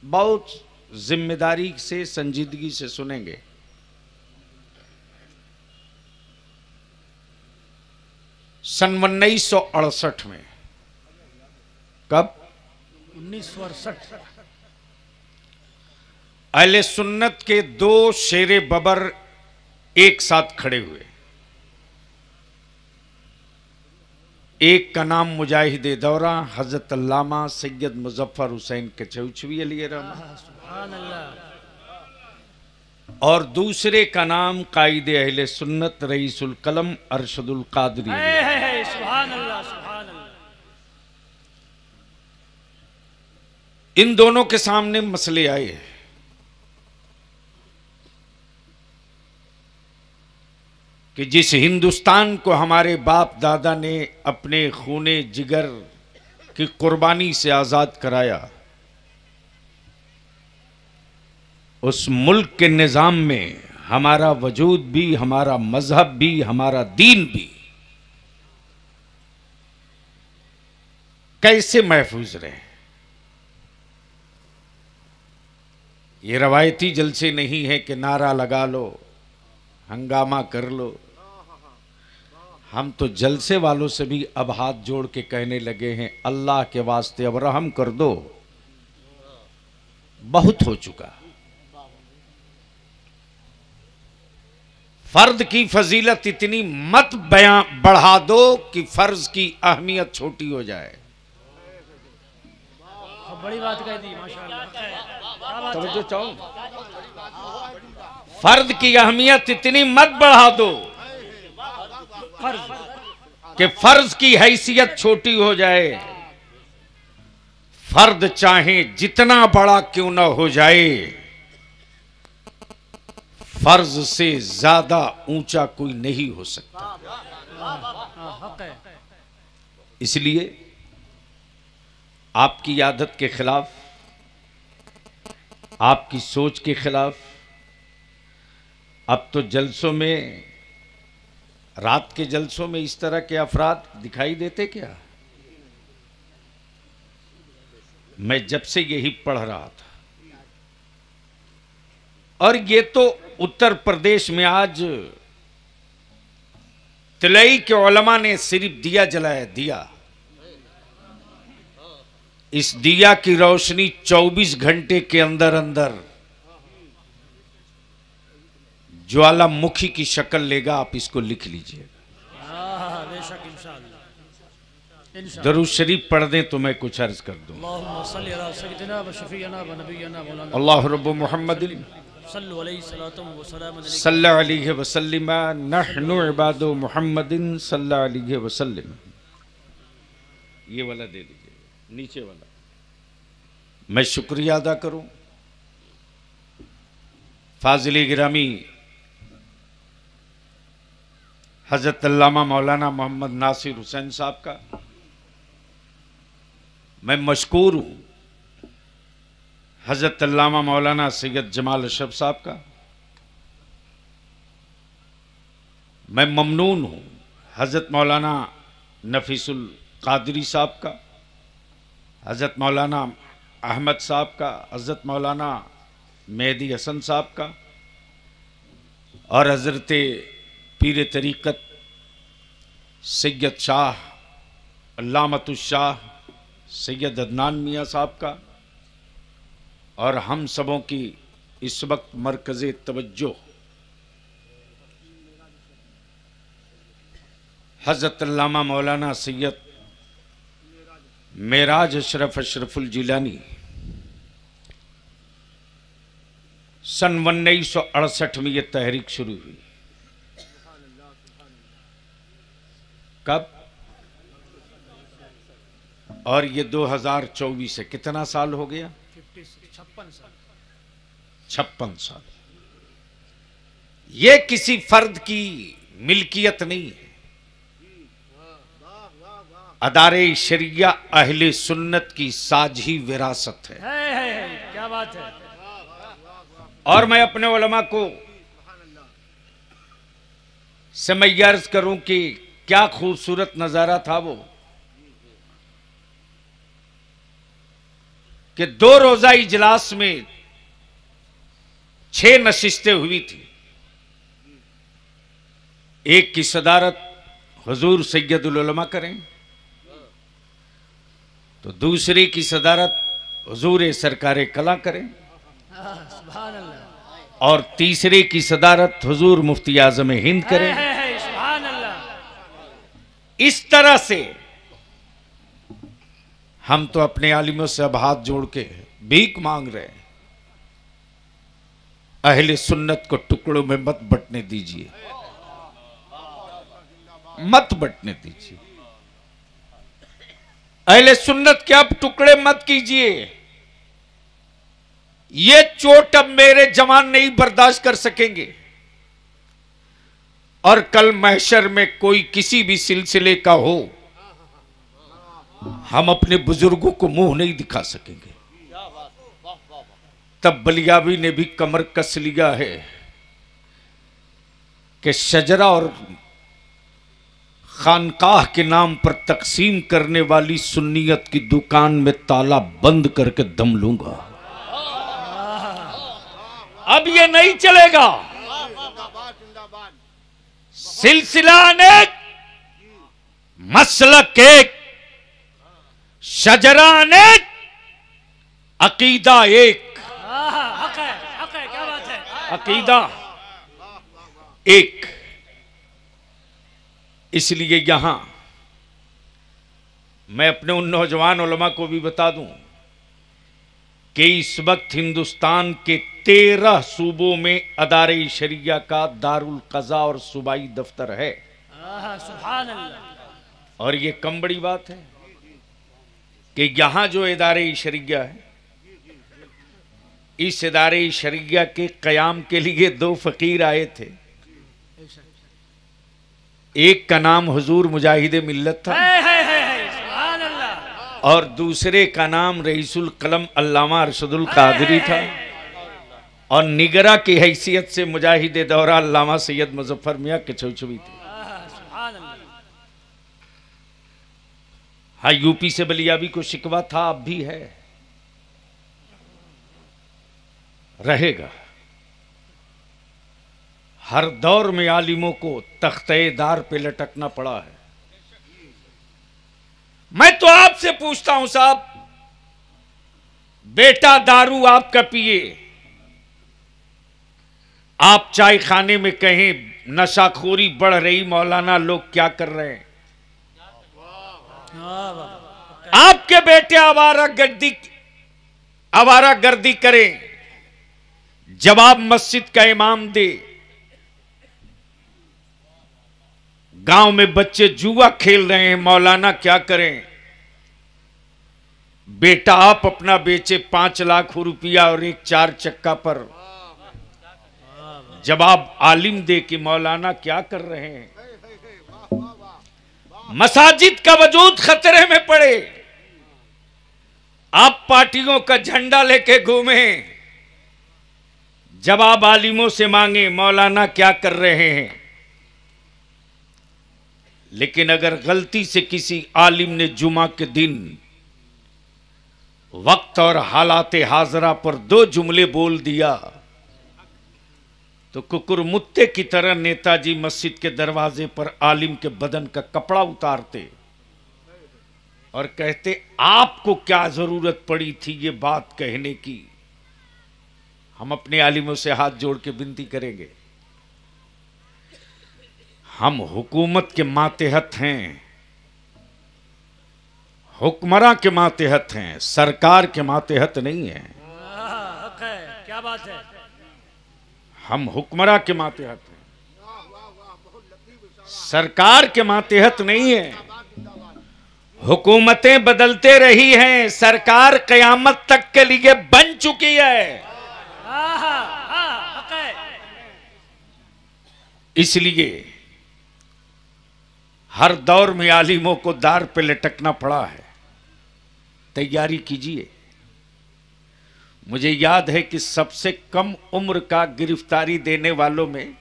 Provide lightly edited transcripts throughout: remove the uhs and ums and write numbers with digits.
बहुत जिम्मेदारी से, संजीदगी से सुनेंगे। सन 1968 में, कब? 1968। अहले सुन्नत के दो शेरे बबर एक साथ खड़े हुए। एक का नाम मुजाहिद दौरा हजरत अल्लामा सैयद मुजफ्फर हुसैन कचौचवी अलैहि रहमत, सुभान अल्लाह। और दूसरे का नाम कायद अहले सुन्नत रईसुल कलम अरशदुल कादरी। सुभान अल्लाह, सुभान अल्लाह। इन दोनों के सामने मसले आए कि जिस हिंदुस्तान को हमारे बाप दादा ने अपने खूने जिगर की कुर्बानी से आजाद कराया, उस मुल्क के निजाम में हमारा वजूद भी, हमारा मजहब भी, हमारा दीन भी कैसे महफूज रहे। ये रवायती जलसे नहीं है कि नारा लगा लो, हंगामा कर लो। हम तो जलसे वालों से भी अब हाथ जोड़ के कहने लगे हैं, अल्लाह के वास्ते अब रहम कर दो, बहुत हो चुका। फर्द की फजीलत इतनी मत बयां बढ़ा दो कि फर्ज की अहमियत छोटी हो जाए। बड़ी बात कह दी माशाअल्लाह। तवज्जो चाहो। फर्द की अहमियत इतनी मत बढ़ा दो कि फर्ज की हैसियत छोटी हो जाए। फर्द चाहे जितना बड़ा क्यों ना हो जाए, फर्ज से ज्यादा ऊंचा कोई नहीं हो सकता। इसलिए आपकी आदत के खिलाफ, आपकी सोच के खिलाफ, अब तो जलसों में, रात के जलसों में इस तरह के अफराद दिखाई देते क्या? मैं जब से यही पढ़ रहा था, और ये तो उत्तर प्रदेश में आज तिलई के उलमा ने सिर्फ दिया जलाया, दिया। इस दिया की रोशनी 24 घंटे के अंदर अंदर ज्वालामुखी की शक्ल लेगा। आप इसको लिख लीजिए। दरूद शरीफ पढ़ दें तो मैं कुछ अर्ज कर दूं। अल्लाह रब्बु मुहम्मदिन सल्लल्लाहु अलैहि वसल्लम नहनु इबादु मुहम्मदिन सल्लल्लाहु अलैहि वसल्लम। ये वाला दे दीजिए, नीचे वाला। मैं शुक्रिया अदा करूं फाजिल गिरामी हजरत अल्लामा मौलाना मोहम्मद नासिर हुसैन साहब का। मैं मशकूर हूं हजरत अल्लामा मौलाना सैयद जमाल अशरफ साहब का। मैं ममनून हूं हजरत मौलाना नफीसुल कादरी साहब का, हजरत मौलाना अहमद साहब का, हजरत मौलाना मेहदी हसन साहब का, और हजरत पीर तरीक़त सैयद शाह अल्लामतुश शाह सैयद अदनान मियाँ साहब का, और हम सबों की इस वक्त मरकज़े तवज्जो हजरत अल्लामा मौलाना सैयद मेराज अशरफ अशरफुल जिलानी सन 1968 में यह तहरीक शुरू हुई। कब? और ये 2024 है। कितना साल हो गया? 56 साल। ये किसी फर्द की मिल्कियत नहीं है। अदारे शरिया अहले सुन्नत की साझी विरासत है। क्या बात है। और मैं अपने उलमा को से मैं अर्ज करूं कि क्या खूबसूरत नजारा था वो। कि 2 रोजा इजलास में 6 नशिस्तें हुई थी। एक की सदारत हुजूर सैयदुल उलमा करें, तो दूसरे की सदारत हुजूर सरकार कला करें, सुभान अल्लाह। और तीसरे की सदारत हुजूर मुफ्ती आजम हिंद करें। सुभान अल्लाह। इस तरह से हम तो अपने आलिमों से अब हाथ जोड़ के भीख मांग रहे हैं, अहले सुन्नत को टुकड़ों में मत बंटने दीजिए, मत बंटने दीजिए। अहले सुन्नत के अब टुकड़े मत कीजिए। ये चोट अब मेरे जवान नहीं बर्दाश्त कर सकेंगे, और कल महशर में कोई किसी भी सिलसिले का हो, हम अपने बुजुर्गों को मुंह नहीं दिखा सकेंगे। तब बलियाबी ने भी कमर कस लिया है कि शजरा और खानकाह के नाम पर तकसीम करने वाली सुन्नियत की दुकान में ताला बंद करके दम लूंगा। अब ये नहीं चलेगा। सिलसिला अनेक, मसलक एक, शजरा अनेक, अकीदा एक। हक है, क्या बात है। अकीदा एक। इसलिए यहां मैं अपने उन नौजवान उलमा को भी बता दूं कि इस वक्त हिंदुस्तान के 13 सूबों में अदारे शरिया का दारुल कज़ा और सूबाई दफ्तर है। सुभान अल्लाह। और ये कम बड़ी बात है कि यहां जो इदारे शरिया है, इस इदारे शरिया के कयाम के लिए 2 फकीर आए थे। एक का नाम हुजूर मुजाहिद मिल्लत था, सुभान अल्लाह। और दूसरे का नाम रईसुल कलम अल्लामा अरशदुल कादरी था, और निगरा की हैसियत से मुजाहिद दौरा अल्लामा सैयद मुजफ्फर मियां के चौचवी थे। हाँ, यूपी से बलियाबी को शिकवा था, अब भी है, रहेगा। हर दौर में आलिमों को तख्ते-ए-दार पे लटकना पड़ा है। मैं तो आपसे पूछता हूं साहब, बेटा दारू आपका पिए, आप चाय खाने में कहें नशाखोरी बढ़ रही, मौलाना लोग क्या कर रहे हैं। आपके बेटे आवारागर्दी करें, जवाब मस्जिद का इमाम दे। गांव में बच्चे जुआ खेल रहे हैं, मौलाना क्या करें। बेटा आप अपना बेचे 5 लाख रुपया और एक 4 चक्का पर, जवाब आलिम दे कि मौलाना क्या कर रहे हैं। मसाजिद का वजूद खतरे में पड़े, आप पार्टियों का झंडा लेके घूमे, जवाब आलिमों से मांगे मौलाना क्या कर रहे हैं। लेकिन अगर गलती से किसी आलिम ने जुमा के दिन वक्त और हालात हाजरा पर 2 जुमले बोल दिया, तो कुकुरमुत्ते की तरह नेताजी मस्जिद के दरवाजे पर आलिम के बदन का कपड़ा उतारते और कहते, आपको क्या जरूरत पड़ी थी ये बात कहने की। हम अपने आलिमों से हाथ जोड़ के विनती करेंगे, हम हुकूमत के मातेहत हैं, हुक्मरां के मातेहत हैं, सरकार के मातेहत नहीं हैं। क्या बात है। हम हुक्मरां के मातेहत हैं, सरकार के मातेहत नहीं है। हुकूमतें बदलते रही हैं, सरकार कयामत तक के लिए बन चुकी है। इसलिए हर दौर में आलिमों को दार पे लटकना पड़ा है। तैयारी कीजिए। मुझे याद है कि सबसे कम उम्र का गिरफ्तारी देने वालों में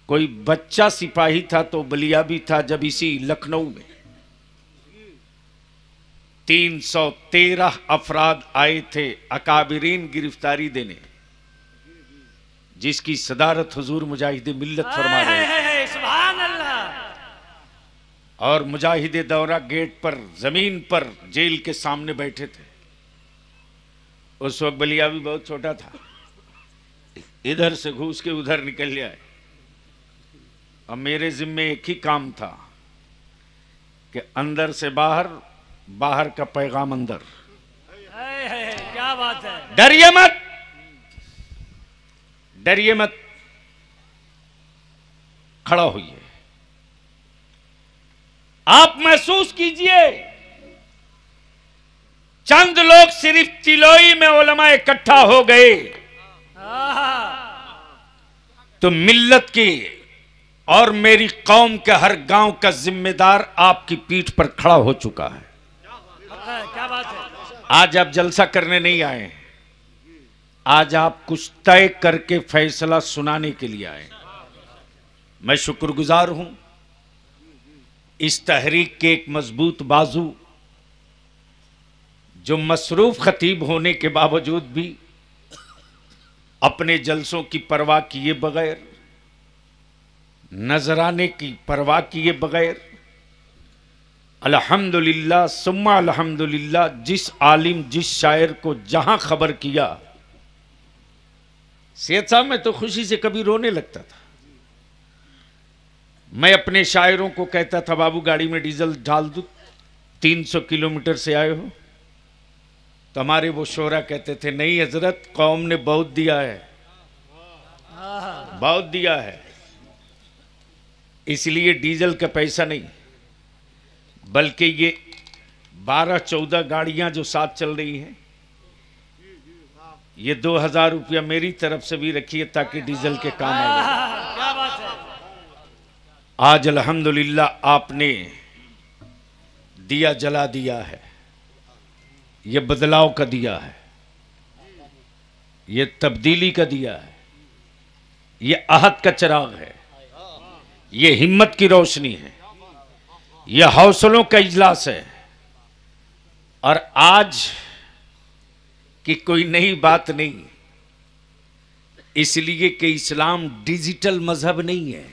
कोई बच्चा सिपाही था तो बलियाबी था, जब इसी लखनऊ में 313 अफराद आए थे अकाबिरीन गिरफ्तारी देने, जिसकी सदारत हुजूर मुजाहिदे मिल्लत फरमा रहे थे। सुभान अल्लाह। और मुजाहिदे दौरा गेट पर जमीन पर जेल के सामने बैठे थे। उस वक्त बलिया भी बहुत छोटा था, इधर से घुस के उधर निकल जाए। और मेरे जिम्मे एक ही काम था कि अंदर से बाहर, बाहर का पैगाम अंदर। क्या बात है। डरिए मत, डरिए मत, खड़ा होइए। आप महसूस कीजिए, चंद लोग सिर्फ तिलोई में उलमा इकट्ठा हो गए तो मिल्लत की और मेरी कौम के हर गांव का जिम्मेदार आपकी पीठ पर खड़ा हो चुका है। क्या बात है। आज आप जलसा करने नहीं आए हैं, आज आप कुछ तय करके फैसला सुनाने के लिए आए। मैं शुक्रगुजार हूं इस तहरीक के एक मजबूत बाजू, जो मसरूफ खतीब होने के बावजूद भी अपने जलसों की परवाह किए बगैर, नजराने की परवाह किए बगैर, अल्हम्दुलिल्लाह सुम्मा अल्हम्दुलिल्लाह, जिस आलिम जिस शायर को जहां खबर किया। सैयद साहब मैं तो खुशी से कभी रोने लगता था। मैं अपने शायरों को कहता था, बाबू गाड़ी में डीजल डाल दूं, 300 किलोमीटर से आए हो। तो हमारे वो शोरा कहते थे, नहीं हजरत, कौम ने बहुत दिया है, बहुत दिया है, इसलिए डीजल का पैसा नहीं, बल्कि ये 12-14 गाड़ियां जो साथ चल रही हैं, ये 2000 रुपया मेरी तरफ से भी रखिए ताकि डीजल के काम आए। क्या बात है। आज अल्हम्दुलिल्लाह आपने दिया जला दिया है, ये बदलाव का दिया है, ये तब्दीली का दिया है, ये अहद का चिराग है, ये हिम्मत की रोशनी है, ये हौसलों का इजलास है। और आज की कोई नई बात नहीं, इसलिए कि इस्लाम डिजिटल मजहब नहीं है।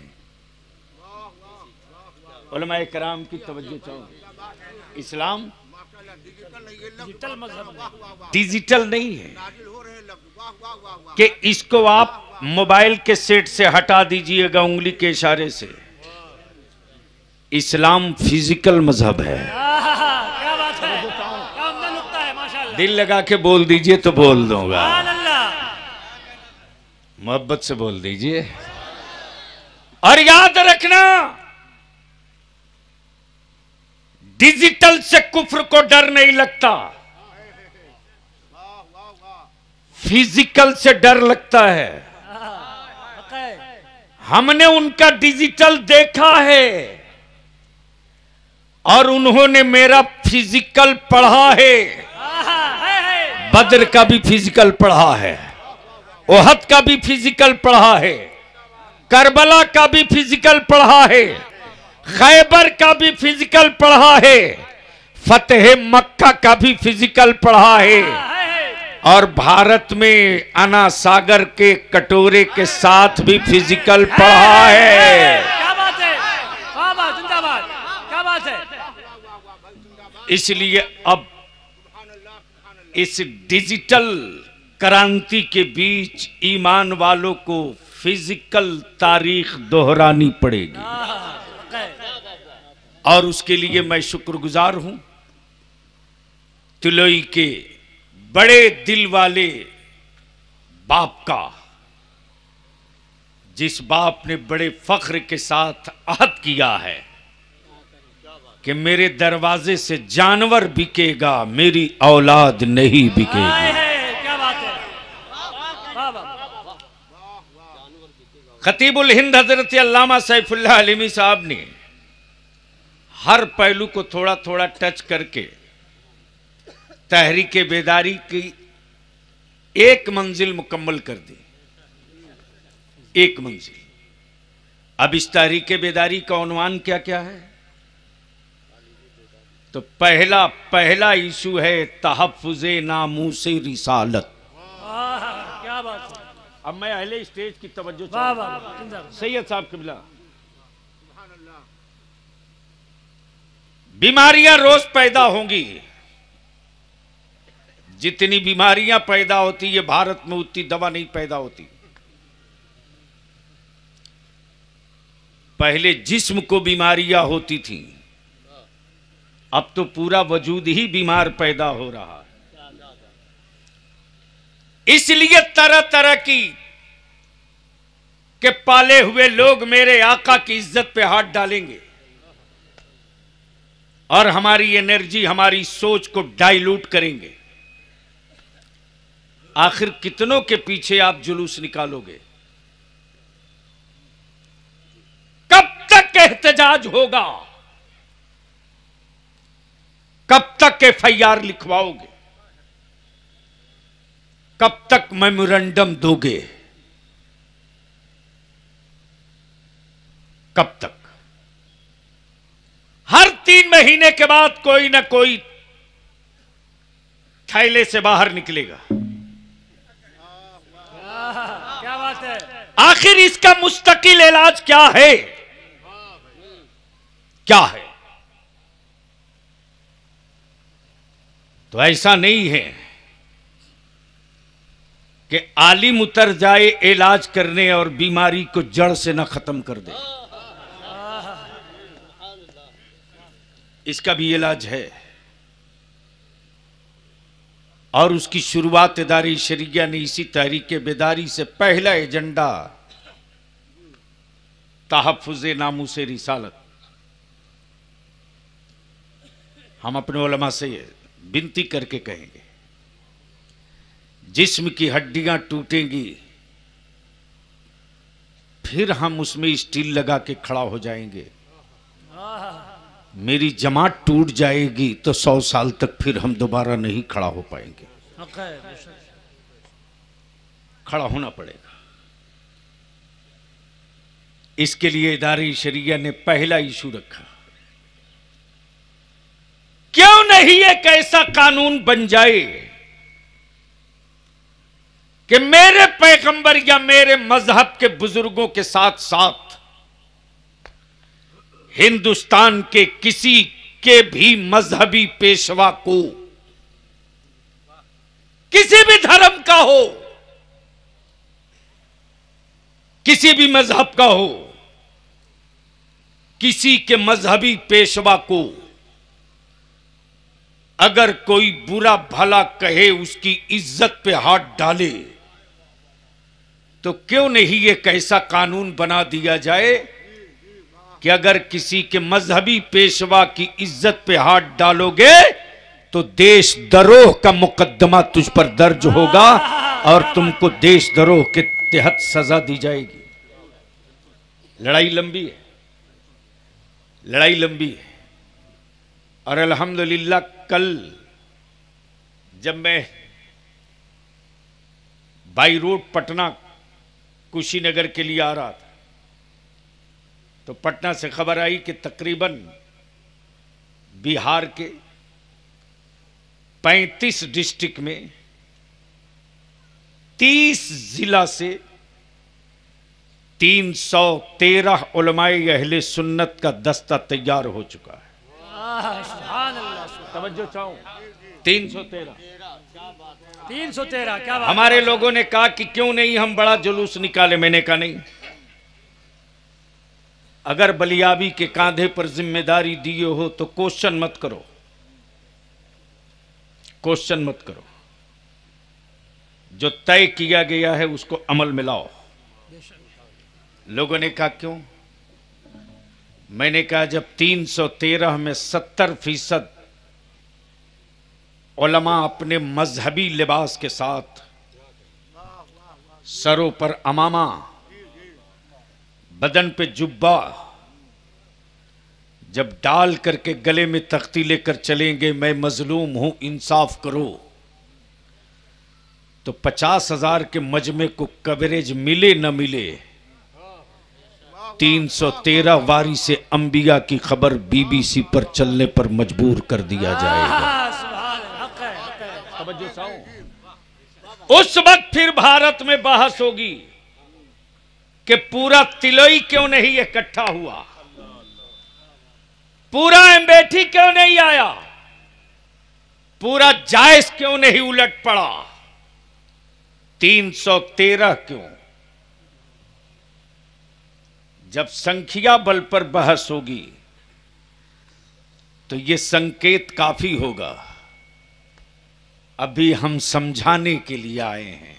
उलमाए कराम की तवज्जो चाहूं, इस्लाम डिजिटल मजहब डिजिटल नहीं है कि इसको आप मोबाइल के सेट से हटा दीजिएगा उंगली के इशारे से। इस्लाम फिजिकल मजहब है। क्या बात है। क्या उम्दा नुक्ता है, माशाल्लाह। दिल लगा के बोल दीजिए तो बोल दूंगा, सुभान अल्लाह। मोहब्बत से बोल दीजिए। और याद रखना, डिजिटल से कुफ्र को डर नहीं लगता, फिजिकल से डर लगता है। हमने उनका डिजिटल देखा है और उन्होंने मेरा फिजिकल पढ़ा है। बद्र का भी फिजिकल पढ़ा है, ओहद का भी फिजिकल पढ़ा है, करबला का भी फिजिकल पढ़ा है, खैबर का भी फिजिकल पढ़ा है, फतेह मक्का का भी फिजिकल पढ़ा है, और भारत में अना सागर के कटोरे के साथ भी फिजिकल पढ़ा है। क्या बात है। वाह वाह, जिंदाबाद। क्या बात है। इसलिए अब इस डिजिटल क्रांति के बीच ईमान वालों को फिजिकल तारीख दोहरानी पड़ेगी, और उसके लिए मैं शुक्रगुजार हूं तिलोई के बड़े दिल वाले बाप का, जिस बाप ने बड़े फख्र के साथ अहद किया है कि मेरे दरवाजे से जानवर बिकेगा, मेरी औलाद नहीं बिकेगी। क्या बात है। वाह वाह। खतीबुल हिंद हजरत अल्लामा सैफुल्लाह अलीमी साहब ने हर पहलू को थोड़ा थोड़ा टच करके तहरीक बेदारी की एक मंजिल मुकम्मल कर दी, एक मंजिल। अब इस तहरीक बेदारी का उन्वान क्या क्या है? तो पहला पहला इशू है तहफ़्फ़ुज़े नामूसे रिसालत। क्या बात है। अब मैं अहले स्टेज की तवज्जो वाह वाह जिंदाबाद। सैयद साहब किबला, बीमारियां रोज पैदा होंगी, जितनी बीमारियां पैदा होती ये भारत में उतनी दवा नहीं पैदा होती। पहले जिस्म को बीमारियां होती थी, अब तो पूरा वजूद ही बीमार पैदा हो रहा है। इसलिए तरह तरह की के पाले हुए लोग मेरे आका की इज्जत पे हाथ डालेंगे और हमारी एनर्जी, हमारी सोच को डाइल्यूट करेंगे। आखिर कितनों के पीछे आप जुलूस निकालोगे? कब तक एहतजाज होगा? कब तक एफआईआर लिखवाओगे? कब तक मेमोरेंडम दोगे? कब तक? हर 3 महीने के बाद कोई ना कोई थैले से बाहर निकलेगा। क्या बात है। आखिर इसका मुस्तकिल इलाज क्या है? क्या है? तो ऐसा नहीं है कि आलिम उतर जाए इलाज करने और बीमारी को जड़ से ना खत्म कर दे। इसका भी इलाज है और उसकी शुरुआत इदारे शरिया ने इसी तहरीक बेदारी से पहला एजेंडा तहफ़्फ़ुज़े नामूसे रिसालत। हम अपने उलमा से विनती करके कहेंगे, जिस्म की हड्डियां टूटेंगी फिर हम उसमें स्टील लगा के खड़ा हो जाएंगे। मेरी जमात टूट जाएगी तो 100 साल तक फिर हम दोबारा नहीं खड़ा हो पाएंगे। खड़ा होना पड़ेगा। इसके लिए इदारे शरिया ने पहला इशू रखा, क्यों नहीं एक ऐसा कानून बन जाए कि मेरे पैगंबर या मेरे मजहब के बुजुर्गों के साथ साथ हिंदुस्तान के किसी के भी मजहबी पेशवा को, किसी भी धर्म का हो, किसी भी मजहब का हो, किसी के मजहबी पेशवा को अगर कोई बुरा भला कहे, उसकी इज्जत पे हाथ डाले, तो क्यों नहीं एक ऐसा कानून बना दिया जाए कि अगर किसी के मजहबी पेशवा की इज्जत पे हाथ डालोगे तो देशद्रोह का मुकदमा तुझ पर दर्ज होगा और तुमको देशद्रोह के तहत सजा दी जाएगी। लड़ाई लंबी है, लड़ाई लंबी है। और अल्हम्दुलिल्लाह कल जब मैं बाई रोड पटना कुशीनगर के लिए आ रहा था तो पटना से खबर आई कि तकरीबन बिहार के 35 डिस्ट्रिक्ट में 30 जिला से 313 उलमाए अहले सुन्नत का दस्ता तैयार हो चुका है। तवज्जो चाहूं, 313 क्या बात। हमारे लोगों ने कहा कि क्यों नहीं हम बड़ा जुलूस निकाले। मैंने कहा नहीं, अगर बलियाबी के कांधे पर जिम्मेदारी दिए हो तो क्वेश्चन मत करो, क्वेश्चन मत करो। जो तय किया गया है उसको अमल में लाओ। लोगों ने कहा क्यों? मैंने कहा जब 313 में 70% उलमा अपने मजहबी लिबास के साथ सरों पर अमामा, बदन पे जुब्बा जब डाल करके गले में तख्ती लेकर चलेंगे, मैं मजलूम हूं इंसाफ करो, तो 50,000 के मजमे को कवरेज मिले न मिले, 313 वारी से अंबिया की खबर बीबीसी पर चलने पर मजबूर कर दिया जाएगा। सुभान हक है, हक है। उस वक्त फिर भारत में बहस होगी कि पूरा तिलोई क्यों नहीं इकट्ठा हुआ, पूरा अमेठी क्यों नहीं आया, पूरा जायस क्यों नहीं उलट पड़ा, 313 क्यों। जब संख्या बल पर बहस होगी तो यह संकेत काफी होगा। अभी हम समझाने के लिए आए हैं,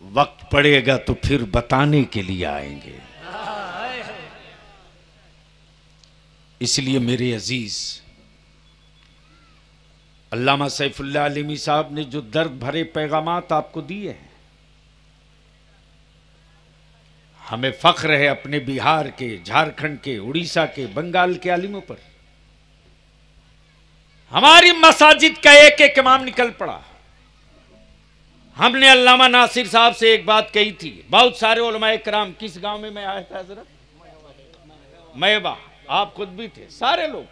वक्त पड़ेगा तो फिर बताने के लिए आएंगे। इसलिए मेरे अजीज, अल्लामा सैफुल्लाह आलिमी साहब ने जो दर्द भरे पैगामात आपको दिए हैं, हमें फख्र है अपने बिहार के, झारखंड के, उड़ीसा के, बंगाल के आलिमों पर। हमारी मसाजिद का एक एक इमाम निकल पड़ा। हमने अल्लामा नासिर साहब से एक बात कही थी, बहुत सारे उलमाए कराम, किस गांव में मैं आया था जरा, मैबा, आप खुद भी थे, सारे लोग,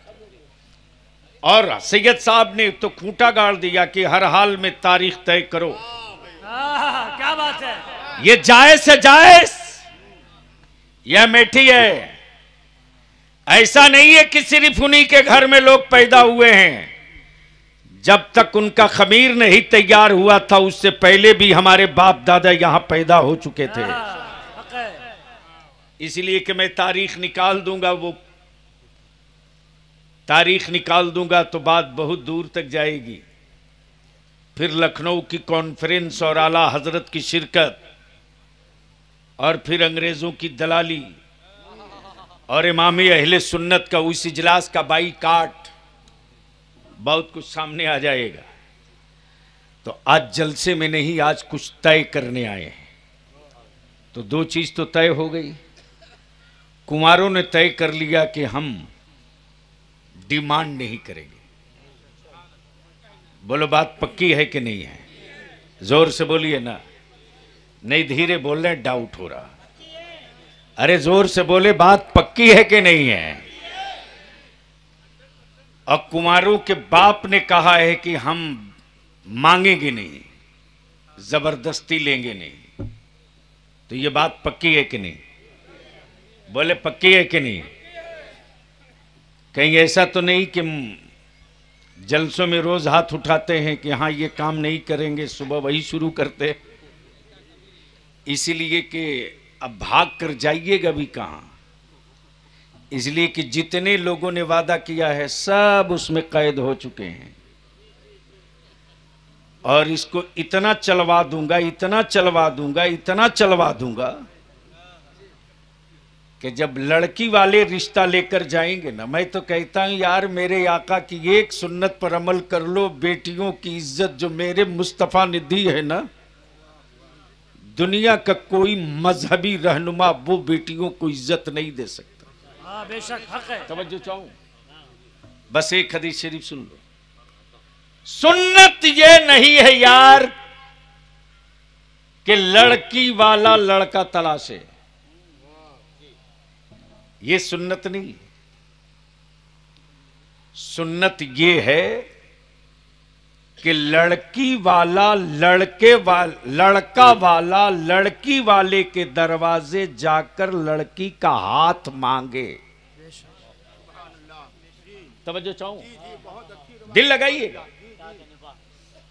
और सैयद साहब ने तो खूंटा गाड़ दिया कि हर हाल में तारीख तय करो। क्या बात है। ये जायज है, जायज, यह अमेठी है। ऐसा नहीं है कि सिर्फ उन्हीं के घर में लोग पैदा हुए हैं। जब तक उनका खमीर नहीं तैयार हुआ था, उससे पहले भी हमारे बाप दादा यहां पैदा हो चुके थे। इसलिए कि मैं तारीख निकाल दूंगा, वो तारीख निकाल दूंगा तो बात बहुत दूर तक जाएगी। फिर लखनऊ की कॉन्फ्रेंस और आला हजरत की शिरकत, और फिर अंग्रेजों की दलाली, और इमाम अहले सुन्नत का उस इजलास का बाईकाट, बहुत कुछ सामने आ जाएगा। तो आज जलसे में नहीं, आज कुछ तय करने आए हैं। तो दो चीज तो तय हो गई। कुमारों ने तय कर लिया कि हम डिमांड नहीं करेंगे। बोलो बात पक्की है कि नहीं है? जोर से बोलिए ना, नहीं धीरे बोल रहे, डाउट हो रहा। अरे जोर से बोले, बात पक्की है कि नहीं है? और कुमारों के बाप ने कहा है कि हम मांगेंगे नहीं, जबरदस्ती लेंगे नहीं। तो ये बात पक्की है कि नहीं? बोले पक्की है कि नहीं? कहीं ऐसा तो नहीं कि जलसों में रोज हाथ उठाते हैं कि हाँ ये काम नहीं करेंगे, सुबह वही शुरू करते, इसीलिए कि अब भाग कर जाइएगा भी कहां। इसलिए कि जितने लोगों ने वादा किया है सब उसमें कैद हो चुके हैं। और इसको इतना चलवा दूंगा, इतना चलवा दूंगा, इतना चलवा दूंगा कि जब लड़की वाले रिश्ता लेकर जाएंगे ना, मैं तो कहता हूं यार मेरे आका की एक सुन्नत पर अमल कर लो, बेटियों की इज्जत जो मेरे मुस्तफा ने दी है ना, दुनिया का कोई मजहबी रहनुमा वो बेटियों को इज्जत नहीं दे सकता। बेशक हक है। तवज्जो चाहूं, बस एक हदीस शरीफ सुन लो। सुन्नत ये नहीं है यार कि लड़की वाला लड़का तलाशे, ये सुन्नत नहीं। सुन्नत ये है कि लड़की वाला लड़का वाला लड़की वाले के दरवाजे जाकर लड़की का हाथ मांगे। तवज्जो चाहूं, दिल लगाइएगा।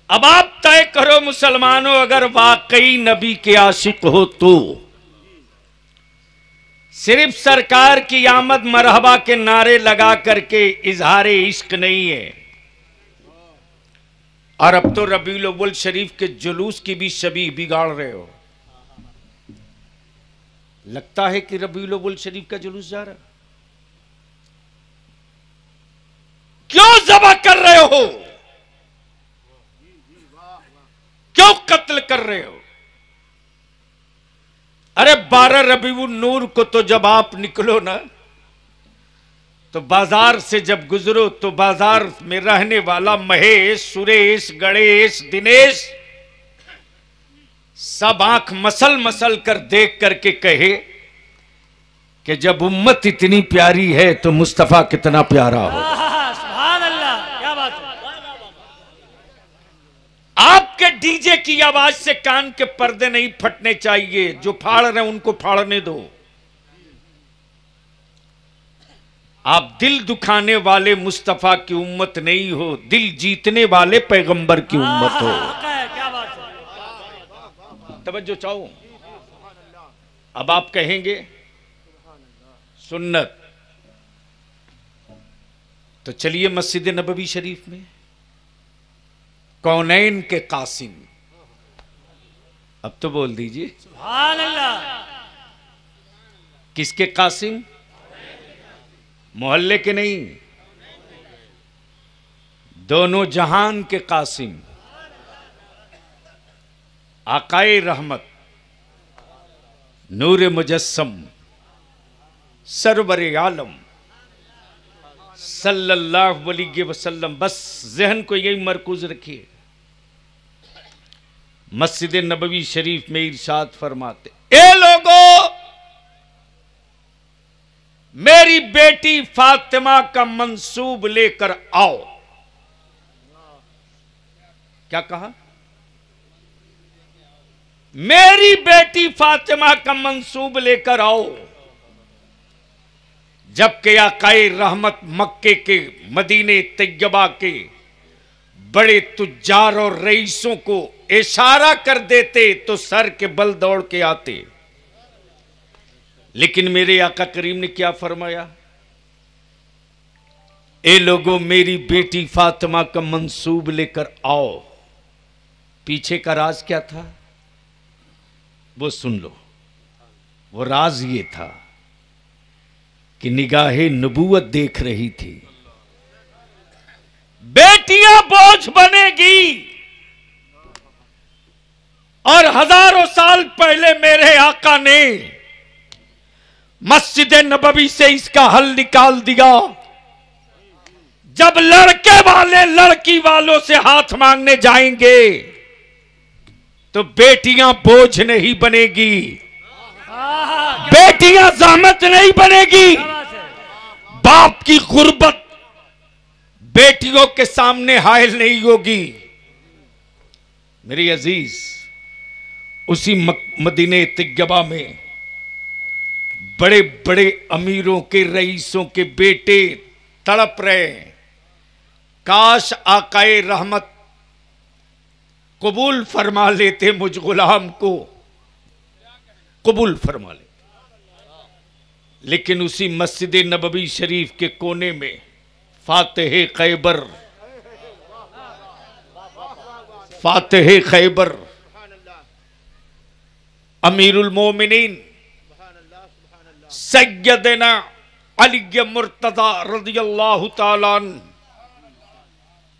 अब आप तय करो मुसलमानों, अगर वाकई नबी के आशिक हो तो सिर्फ सरकार की आमद मरहबा के नारे लगा करके इजहार इश्क नहीं है। और अब तो रबीउल अव्वल शरीफ के जुलूस की भी शबीह बिगाड़ रहे हो। लगता है कि रबीउल अव्वल शरीफ का जुलूस जा रहा, क्यों ज़बह कर रहे हो, क्यों कत्ल कर रहे हो? अरे 12 रबीउन नूर को तो जब आप निकलो ना, तो बाजार से जब गुजरो तो बाजार में रहने वाला महेश, सुरेश, गणेश, दिनेश सब आंख मसल मसल कर देख करके कहे कि जब उम्मत इतनी प्यारी है तो मुस्तफा कितना प्यारा हो। सुभान अल्लाह, क्या बात है। आपके डीजे की आवाज से कान के पर्दे नहीं फटने चाहिए, जो फाड़ रहे हैं उनको फाड़ने दो। आप दिल दुखाने वाले मुस्तफा की उम्मत नहीं हो, दिल जीतने वाले पैगंबर की उम्मत हो। क्या बात है। तवज्जो चाहो। अब आप कहेंगे सुन्नत, तो चलिए मस्जिद नबवी शरीफ में कौनैन के कासिम, अब तो बोल दीजिए सुभान अल्लाह। किसके कासिम? मोहल्ले के नहीं, दोनों जहान के कासिम, आकाए रहमत, नूर मुजस्सम, सरवरे आलम सल्लल्लाहु अलैहि वसल्लम। बस जहन को यही मरकूज रखिए। मस्जिद नबवी शरीफ में इरशाद फरमाते, ए लोगों, मेरी बेटी फातिमा का मंसूब लेकर आओ। क्या कहा? मेरी बेटी फातिमा का मंसूब लेकर आओ। जबकि आकाए रहमत मक्के के, मदीने तैयबा के बड़े तुज्जार और रईसों को इशारा कर देते तो सर के बल दौड़ के आते, लेकिन मेरे आका करीम ने क्या फरमाया? ए लोगों, मेरी बेटी फातिमा का मंसूब लेकर आओ। पीछे का राज क्या था वो सुन लो। वो राज ये था कि निगाहे नबूवत देख रही थी, बेटियां बोझ बनेगी। और हजारों साल पहले मेरे आका ने मस्जिद नबवी से इसका हल निकाल दिया। जब लड़के वाले लड़की वालों से हाथ मांगने जाएंगे तो बेटियां बोझ नहीं बनेगी, बेटियां ज़हमत नहीं बनेगी। बाप की गुर्बत बेटियों के सामने हायल नहीं होगी। मेरे अजीज, उसी मदीने तैयबा में बड़े बड़े अमीरों के, रईसों के बेटे तड़प रहे। काश आकाए रहमत कबूल फरमा लेते, मुझ गुलाम को कबूल फरमा ले। लेकिन उसी मस्जिद नबवी शरीफ के कोने में फातिह खैबर, फातिह खैबर अमीरुल मोमिनीन सैयदना अली मुर्तजा रज़ियल्लाहु ताला अन्हु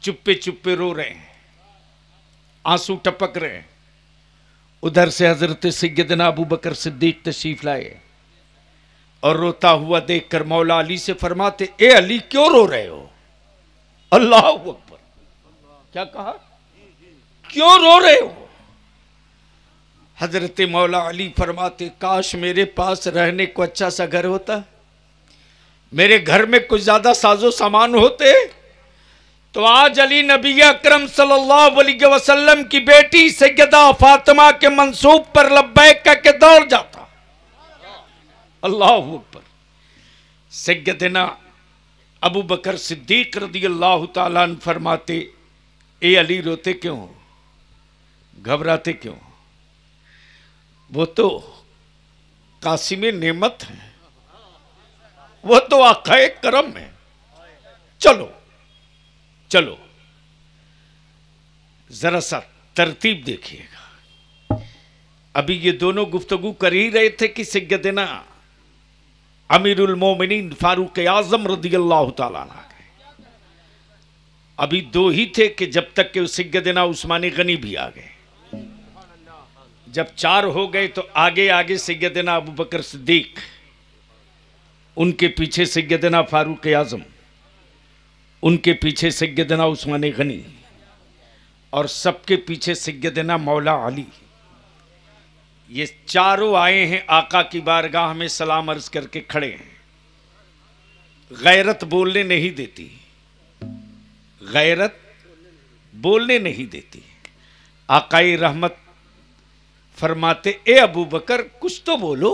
चुप्पे चुप्पे रो रहे हैं, आंसू टपक रहे हैं। उधर से हजरत सैयदना अबू बकर सिद्दीक तशरीफ लाए और रोता हुआ देखकर मौला अली से फरमाते, ए अली क्यों रो रहे हो? अल्लाह अकबर। क्या कहा? क्यों रो रहे हो? हजरत मौला अली फरमाते, काश मेरे पास रहने को अच्छा सा घर होता, मेरे घर में कुछ ज्यादा साजो सामान होते तो आज अली नबी अकरम सल्लल्लाहु अलैहि वसल्लम की बेटी सैयदा फातिमा के मंसूब पर लब्बैक कह के दौड़ जाता। अल्लाह अकबर। सैयदना अबू बकर सिद्दीक रज़ियल्लाहु ताला अन्हु फरमाते, ए अली रोते क्यों, घबराते क्यों? वो तो कासिम नेमत है, वो तो आकाए करम है। चलो चलो, जरा सा तरतीब देखिएगा। अभी ये दोनों गुफ्तगू कर ही रहे थे कि सैयदना अमीरुल मोमिनीन फारूक आजम रज़ियल्लाहु ताला अन्हु आ गए। अभी दो ही थे कि जब तक कि सैयदना उस्मान गनी भी आ गए। जब चार हो गए तो आगे आगे सैयदना अबू बकर सिद्दीक, उनके पीछे सैयदना फारूक आजम, उनके पीछे सैयदना उस्मान गनी और सबके पीछे सैयदना मौला अली। ये चारों आए हैं आका की बारगाह में सलाम अर्ज करके खड़े हैं। गैरत बोलने नहीं देती, गैरत बोलने नहीं देती। आकाई रहमत फरमाते, ए अबू बकर कुछ तो बोलो,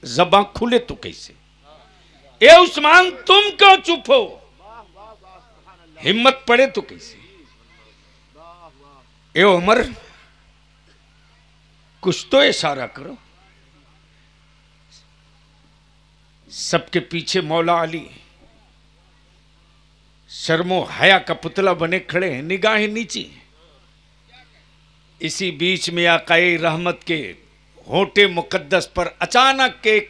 ज़बान खुले तो कैसे। ए उस्मान तुम क्यों चुप हो, हिम्मत पड़े तो कैसे। ए उमर कुछ तो इशारा करो। सबके पीछे मौला अली शर्मो हया का पुतला बने खड़े हैं, निगाहें नीची। इसी बीच में आकाए रहमत के होठे मुकद्दस पर अचानक एक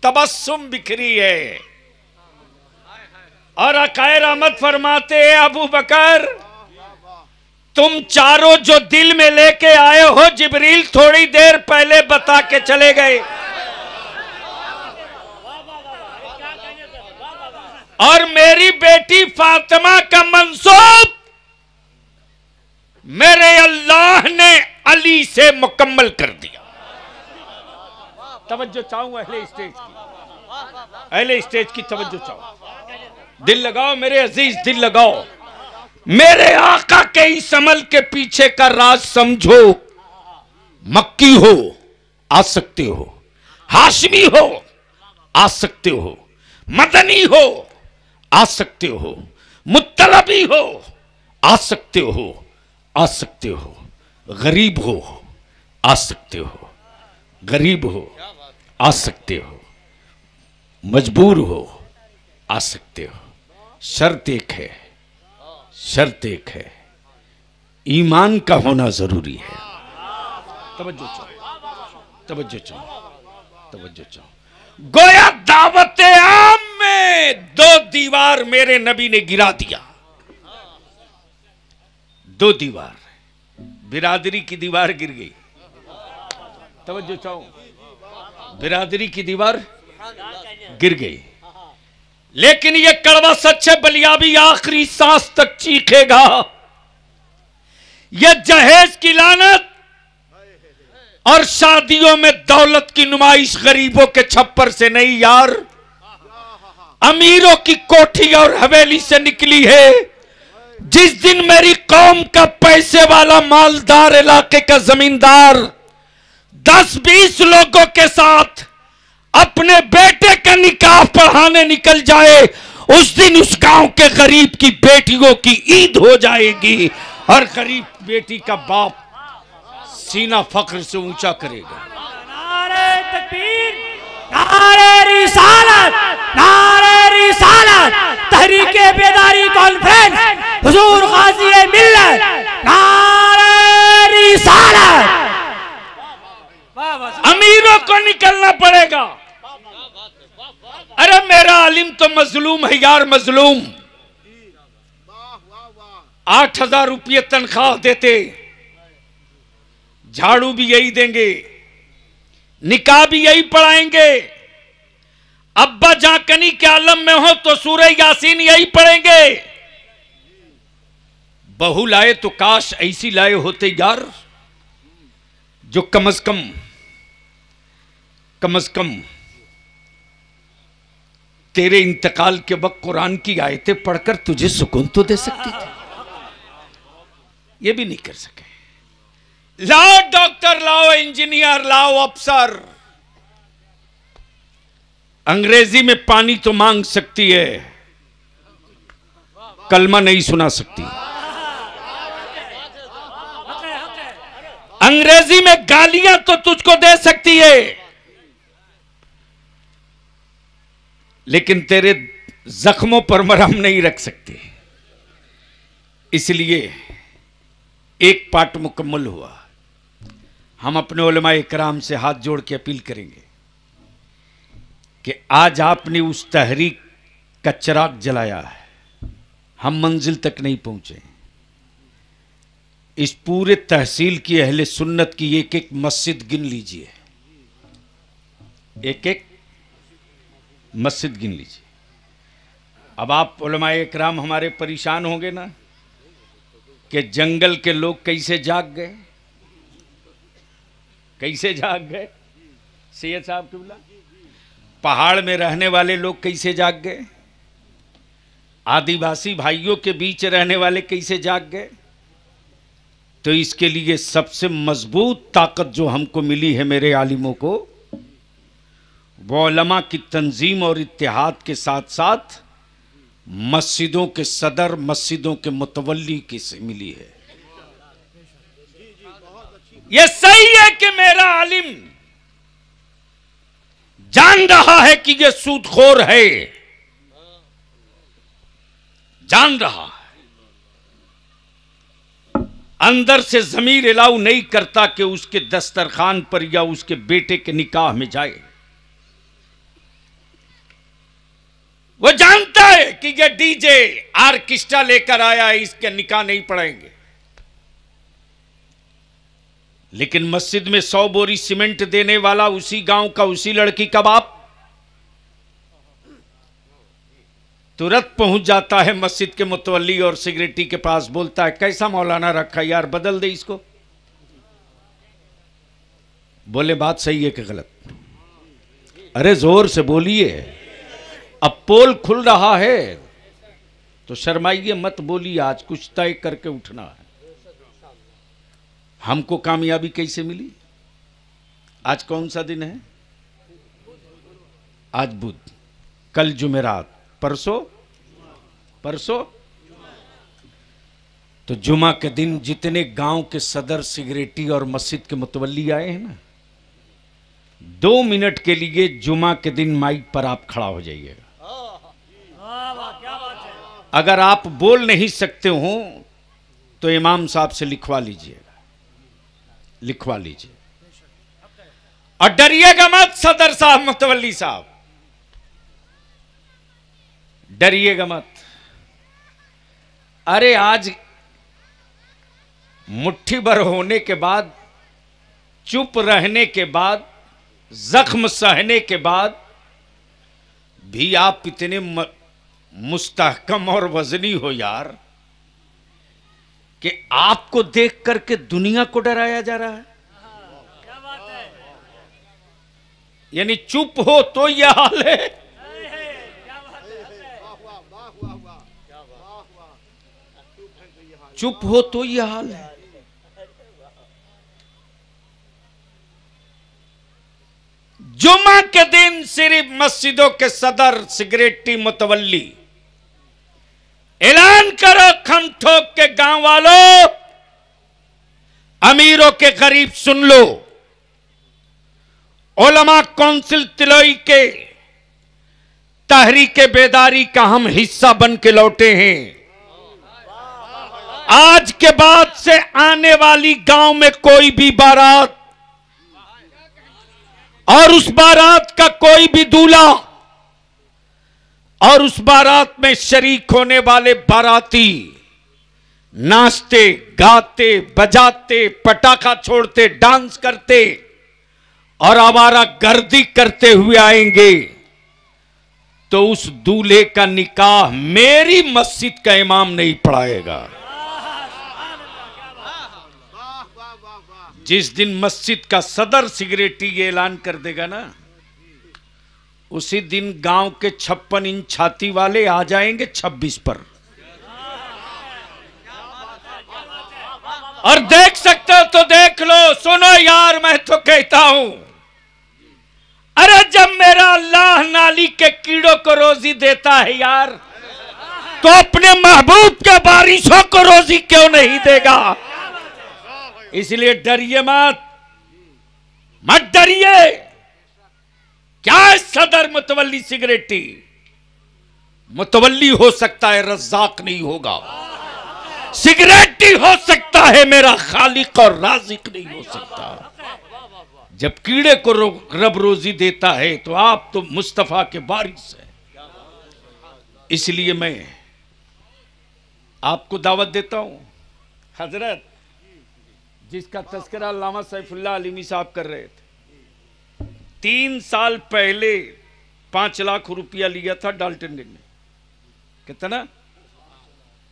तबस्सुम बिखरी है और आकाए रहमत फरमाते हैं, अबू बकर तुम चारों जो दिल में लेके आए हो जिब्रील थोड़ी देर पहले बता के चले गए, और मेरी बेटी फातिमा का मंसूब मेरे अल्लाह ने अली से मुकम्मल कर दिया। तवज्जो चाहूंगा अहले स्टेज की, अहले स्टेज की तवज्जो चाहूं। दिल लगाओ मेरे अजीज, दिल लगाओ। मेरे आका के इस अमल के पीछे का राज समझो। मक्की हो आ सकते हो, हाशमी हो आ सकते हो, मदनी हो आ सकते हो, मुत्तलबी हो आ सकते हो, आ सकते हो, गरीब हो आ सकते हो, गरीब हो आ सकते हो, मजबूर हो आ सकते हो। शर्त एक है, शर्त एक है, ईमान का होना जरूरी है। तवज्जो चाहो, तवज्जो चाहो, तवज्जो चाहो। गोया दावत आम में 2 दीवार मेरे नबी ने गिरा दिया। 2 दीवार, बिरादरी की दीवार गिर गई। तवज्जो चाहो, बिरादरी की दीवार गिर गई। लेकिन यह कड़वा सच है, बलियाबी आखिरी सांस तक चीखेगा। यह जहेज की लानत और शादियों में दौलत की नुमाइश गरीबों के छप्पर से नहीं यार, अमीरों की कोठी और हवेली से निकली है। जिस दिन मेरी कौम का पैसे वाला मालदार इलाके का जमींदार 10-20 लोगों के साथ अपने बेटे का निकाह पढ़ाने निकल जाए, उस दिन उस गांव के गरीब की बेटियों की ईद हो जाएगी और गरीब बेटी का बाप सीना फख्र से ऊंचा करेगा। नारे तकबीर, नारे रिसालत, नारे रिसालत, तहरीके बेदारी कॉन्फ्रेंस, हुजूर गाजी मिल्लत, नारे रिसालत। अमीरों को निकलना पड़ेगा। अरे मेरा आलिम तो मजलूम है यार, मजलूम। 8,000 रुपये तनख्वाह देते, झाड़ू भी यही देंगे, निकाह भी यही पढ़ाएंगे। अब्बा जाकनी के आलम में हो तो सूरह यासीन यही पढ़ेंगे। बहू लाए तो काश ऐसी लाए होते यार, जो कम से कम तेरे इंतकाल के वक्त कुरान की आयतें पढ़कर तुझे सुकून तो दे सकती थी। ये भी नहीं कर सके। लाओ डॉक्टर, लाओ इंजीनियर, लाओ अफसर। अंग्रेजी में पानी तो मांग सकती है, कलमा नहीं सुना सकती। अंग्रेजी में गालियां तो तुझको दे सकती है, लेकिन तेरे जख्मों पर मरहम नहीं रख सकती। इसलिए एक पार्ट मुकम्मल हुआ। हम अपने उलमाए इकराम से हाथ जोड़ के अपील करेंगे कि आज आपने उस तहरीक का चिराग जलाया है, हम मंजिल तक नहीं पहुंचे। इस पूरे तहसील की अहले सुन्नत की एक एक मस्जिद गिन लीजिए, एक एक मस्जिद गिन लीजिए। अब आप उलमाए इकराम हमारे परेशान होंगे ना कि जंगल के लोग कैसे जाग गए। कैसे जाग गए? सैयद साहब किबला, पहाड़ में रहने वाले लोग कैसे जाग गए? आदिवासी भाइयों के बीच रहने वाले कैसे जाग गए? तो इसके लिए सबसे मजबूत ताकत जो हमको मिली है मेरे आलिमों को, वो उलमा की तंजीम और इत्तेहाद के साथ साथ मस्जिदों के सदर, मस्जिदों के मुतवल्ली की से मिली है। यह सही है कि मेरा आलिम जान रहा है कि यह सूदखोर है, जान रहा है, अंदर से ज़मीर अलाउ नहीं करता कि उसके दस्तरखान पर या उसके बेटे के निकाह में जाए। वो जानता है कि ये डीजे आर्केस्ट्रा लेकर आया है, इसके निकाह नहीं पड़ेंगे। लेकिन मस्जिद में 100 बोरी सीमेंट देने वाला उसी गांव का उसी लड़की का बाप तुरंत पहुंच जाता है मस्जिद के मुतवल्ली और सिगरेटी के पास, बोलता है कैसा मौलाना रखा यार, बदल दे इसको। बोले बात सही है कि गलत? अरे जोर से बोलिए, अब पोल खुल रहा है तो शर्माइए मत, बोलिए। आज कुछ तय करके उठना है। हमको कामयाबी कैसे मिली? आज कौन सा दिन है? आज बुध, कल जुमेरात, परसों तो जुमा के दिन जितने गांव के सदर, सिगरेटी और मस्जिद के मुतवल्ली आए हैं ना, 2 मिनट के लिए जुमा के दिन माइक पर आप खड़ा हो जाइएगा। अगर आप बोल नहीं सकते हो तो इमाम साहब से लिखवा लीजिएगा, लिखवा लीजिए। और डरिएगा मत सदर साहब, मुतवल्ली साहब, डरिएगा मत। अरे आज मुट्ठी भर होने के बाद, चुप रहने के बाद, जख्म सहने के बाद भी आप इतने मुस्तहकम और वजनी हो यार कि आपको देख करके दुनिया को डराया जा रहा है। क्या बात है? यानी चुप हो तो यह हाल है, चुप हो तो यह हाल है। जुमा के दिन सिर्फ मस्जिदों के सदर, सिगरेटी, मुतवल्ली ऐलान करो खम ठोक के, गांव वालों, अमीरों के गरीब सुन लो, उलमा कौंसिल तिलोई के तहरीक बेदारी का हम हिस्सा बन के लौटे हैं। आज के बाद से आने वाली गांव में कोई भी बारात और उस बारात का कोई भी दूल्हा और उस बारात में शरीक होने वाले बाराती नाचते, गाते, बजाते, पटाखा छोड़ते, डांस करते और आवारा गर्दी करते हुए आएंगे तो उस दूल्हे का निकाह मेरी मस्जिद का इमाम नहीं पढ़ाएगा। जिस दिन मस्जिद का सदर सिगरेटी ये ऐलान कर देगा ना, उसी दिन गांव के 56 इंच छाती वाले आ जाएंगे 26 पर। और देख सकते हो तो देख लो। सुनो यार, मैं तो कहता हूं, अरे जब मेरा अल्लाह नाली के कीड़ों को रोजी देता है यार, तो अपने महबूब के बारिशों को रोजी क्यों नहीं देगा? इसलिए डरिए मत, मत डरिए। क्या है सदर, मुतवल्ली, सिगरेटी? मुतवल्ली हो सकता है, रज़्ज़ाक नहीं होगा। सिगरेटी हो सकता है, मेरा खालिक और राज़िक नहीं हो सकता। जब कीड़े को रब रोजी देता है तो आप तो मुस्तफा के वारिस हैं। इसलिए मैं आपको दावत देता हूं, हजरत जिसका तस्करा अल्लामा सैफुल्लाह अलीमी साहब कर रहे थे, 3 साल पहले 5 लाख रुपया लिया था डाल्टनगंज में। कितना?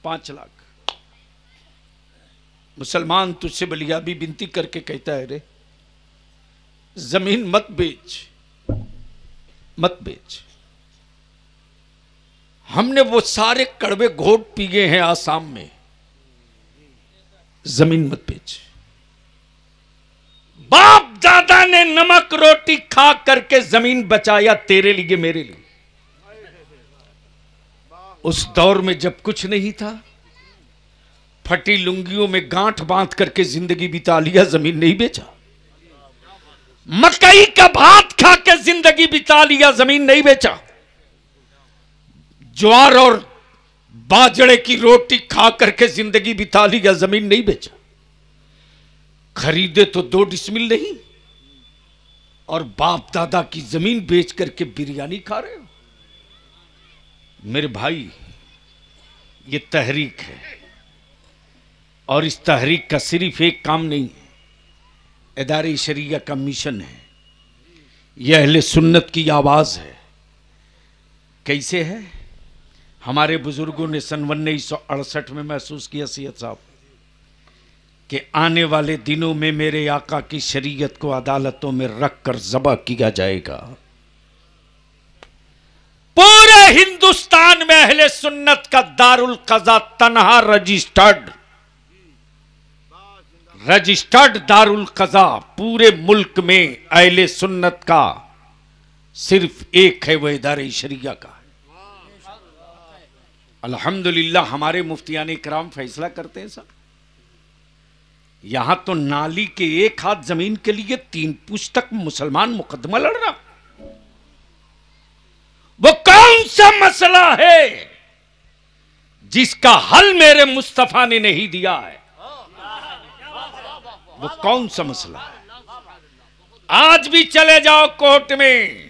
5 लाख। मुसलमान तुझसे बलियाबी विनती करके कहता है, रे जमीन मत बेच, मत बेच। हमने वो सारे कड़वे घोट पिए हैं आसाम में, जमीन मत बेच। बाप दादा ने नमक रोटी खा करके जमीन बचाया तेरे लिए मेरे लिए। उस दौर में जब कुछ नहीं था, फटी लुंगियों में गांठ बांध करके जिंदगी बिता लिया, जमीन नहीं बेचा। मकई का भात खा के जिंदगी बिता लिया, जमीन नहीं बेचा। ज्वार और बाजरे की रोटी खा करके जिंदगी बिता लिया, जमीन नहीं बेचा। खरीदे तो 2 डिसमिल नहीं, और बाप दादा की जमीन बेच करके बिरयानी खा रहे हो। मेरे भाई, ये तहरीक है, और इस तहरीक का सिर्फ एक काम नहीं है, इदारे शरिया का मिशन है। यह अहले सुन्नत की आवाज है। कैसे है? हमारे बुजुर्गों ने सन 1968 में महसूस किया सैयद साहब कि आने वाले दिनों में मेरे आका की शरीयत को अदालतों में रखकर ज़बह किया जाएगा। पूरे हिंदुस्तान में अहले सुन्नत का दारुल क़ज़ा तन्हा रजिस्टर्ड दारुल क़ज़ा पूरे मुल्क में अहले सुन्नत का सिर्फ एक है, वह इदारे शरिया का। अल्हम्दुलिल्लाह हमारे मुफ्तियान इकराम फैसला करते हैं साहब। यहां तो नाली के एक हाथ जमीन के लिए 3 पुस्तक मुसलमान मुकदमा लड़ रहा। वो कौन सा मसला है जिसका हल मेरे मुस्तफा ने नहीं दिया है? वो कौन सा मसला है? आज भी चले जाओ कोर्ट में,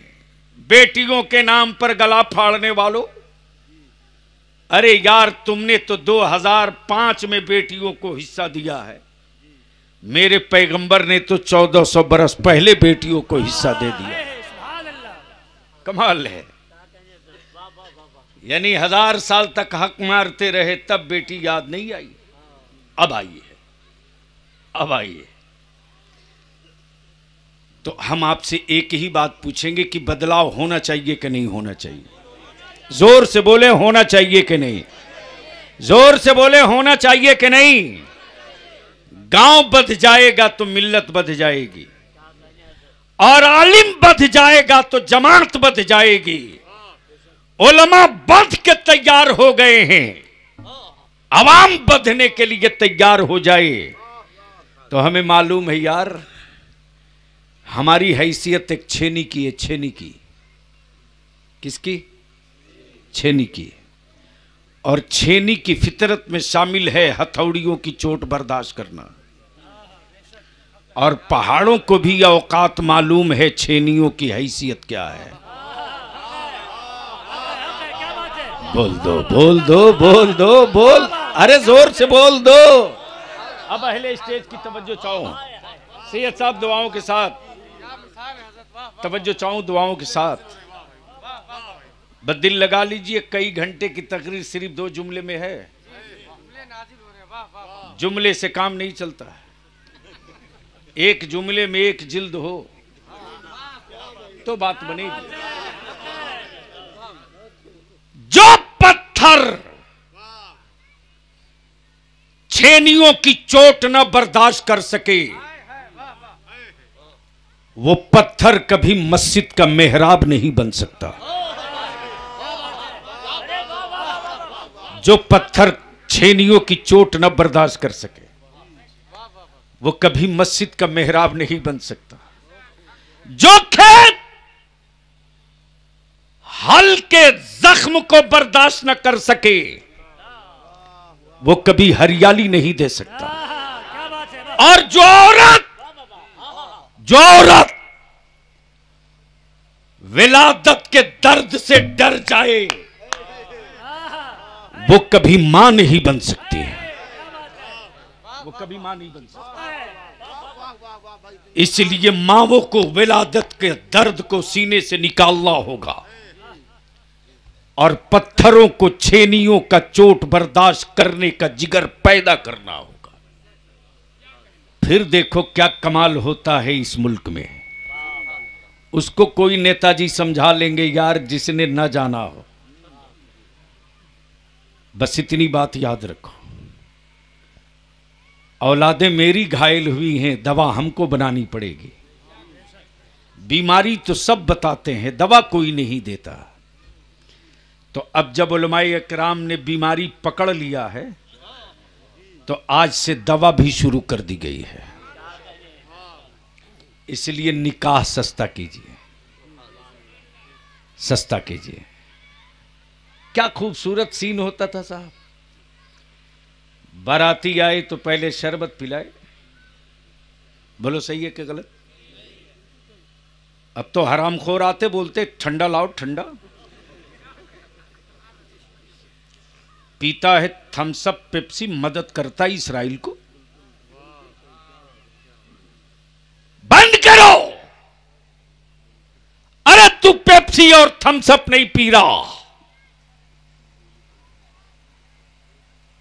बेटियों के नाम पर गला फाड़ने वालों, अरे यार तुमने तो 2005 में बेटियों को हिस्सा दिया है, मेरे पैगंबर ने तो 1400 बरस पहले बेटियों को हिस्सा दे दिया। कमाल है। यानी 1000 साल तक हक मारते रहे, तब बेटी याद नहीं आई। अब आई है, अब आई है। तो हम आपसे एक ही बात पूछेंगे कि बदलाव होना चाहिए कि नहीं होना चाहिए? जोर से बोले, होना चाहिए कि नहीं? जोर से बोले, होना चाहिए कि नहीं? गांव बध जाएगा तो मिल्लत बध जाएगी, और आलिम बध जाएगा तो जमात बध जाएगी। उलमा बध के तैयार हो गए हैं, अवाम बधने के लिए तैयार हो जाए। तो हमें मालूम है यार, हमारी हैसियत एक छेनी की है। छेनी की, किसकी? छेनी की। और छेनी की फितरत में शामिल है हथौड़ियों की चोट बर्दाश्त करना। और पहाड़ों को भी औकात मालूम है छेनियों की हैसियत क्या है। बोल दो, बोल दो, बोल दो, बोल, अरे जोर से बोल दो। अब अहले स्टेज की तवज्जो चाहूं, सैयद साहब दुआओं के साथ तवज्जो चाहूं, दुआओं के साथ बदिल लगा लीजिए। कई घंटे की तकरीर सिर्फ 2 जुमले में है। जुमले से काम नहीं चलता है। एक जुमले में 1 जिल्द हो तो बात बनेगी। जो पत्थर छेनियों की चोट न बर्दाश्त कर सके, वो पत्थर कभी मस्जिद का मेहराब नहीं बन सकता। जो पत्थर छेनियों की चोट न बर्दाश्त कर सके, वो कभी मस्जिद का मेहराब नहीं बन सकता। जो खेत हल के जख्म को बर्दाश्त न कर सके, वो कभी हरियाली नहीं दे सकता। और जो औरत विलादत के दर्द से डर जाए, वो कभी मां नहीं बन सकती है। वो कभी मां नहीं बन सकती। इसलिए मांओं को विलादत के दर्द को सीने से निकालना होगा, और पत्थरों को छेनियों का चोट बर्दाश्त करने का जिगर पैदा करना होगा। फिर देखो क्या कमाल होता है इस मुल्क में। उसको कोई नेताजी समझा लेंगे यार जिसने न जाना हो। बस इतनी बात याद रखो, औलादें मेरी घायल हुई हैं, दवा हमको बनानी पड़ेगी। बीमारी तो सब बताते हैं, दवा कोई नहीं देता। तो अब जब उलमाए इकराम ने बीमारी पकड़ लिया है तो आज से दवा भी शुरू कर दी गई है। इसलिए निकाह सस्ता कीजिए, सस्ता कीजिए। क्या खूबसूरत सीन होता था साहब। बाराती आए तो पहले शरबत पिलाए। बोलो सही है कि गलत? अब तो हरामखोर आते बोलते ठंडा लाओ ठंडा। पीता है थम्स अप पेप्सी, मदद करता है इसराइल को। बंद करो। अरे तू पेप्सी और थम्स अप नहीं पी रहा